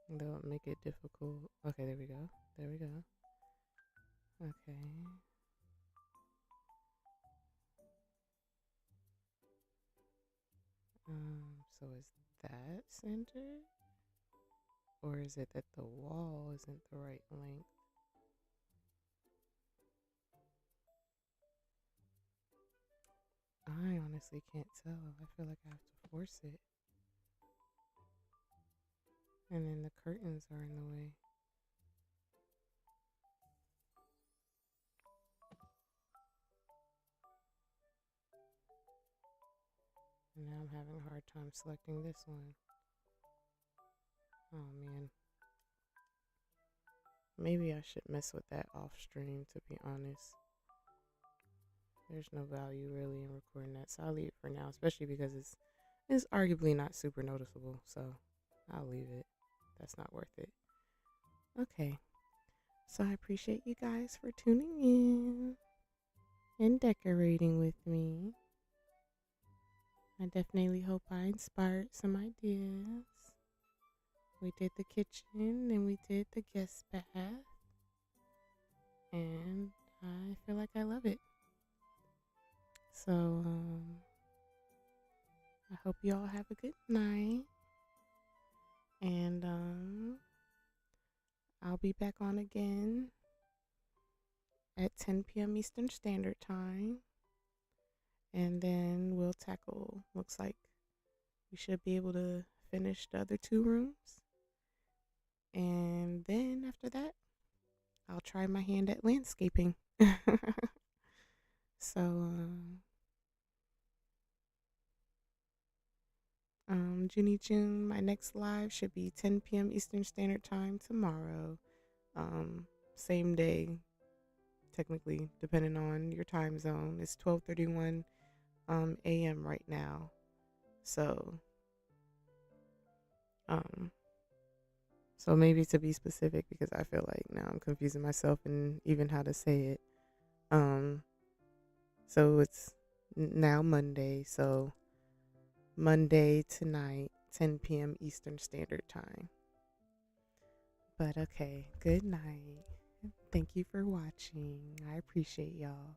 that would make it difficult. Okay, there we go. There we go. Okay. So is that centered? Or is it that the wall isn't the right length? I honestly can't tell. I feel like I have to force it. And then the curtains are in the way. And now I'm having a hard time selecting this one. Oh man. Maybe I should mess with that off stream, to be honest. There's no value really in recording that, so I'll leave it for now, especially because it's arguably not super noticeable, so I'll leave it. That's not worth it. Okay. So I appreciate you guys for tuning in and decorating with me. I definitely hope I inspired some ideas. We did the kitchen and we did the guest bath. And I feel like I love it. So, I hope you all have a good night. And I'll be back on again at 10 p.m. Eastern Standard Time. And then we'll tackle, looks like we should be able to finish the other two rooms. And then after that, I'll try my hand at landscaping. So, Junie June, my next live should be 10 p.m. Eastern Standard Time tomorrow. Same day, technically, depending on your time zone. It's 12:31 a.m. right now. So, um, so maybe to be specific, because I feel like now I'm confusing myself and even how to say it. Um, so it's now Monday. So Monday tonight, 10 p.m. Eastern Standard Time. But okay, good night. Thank you for watching. I appreciate y'all.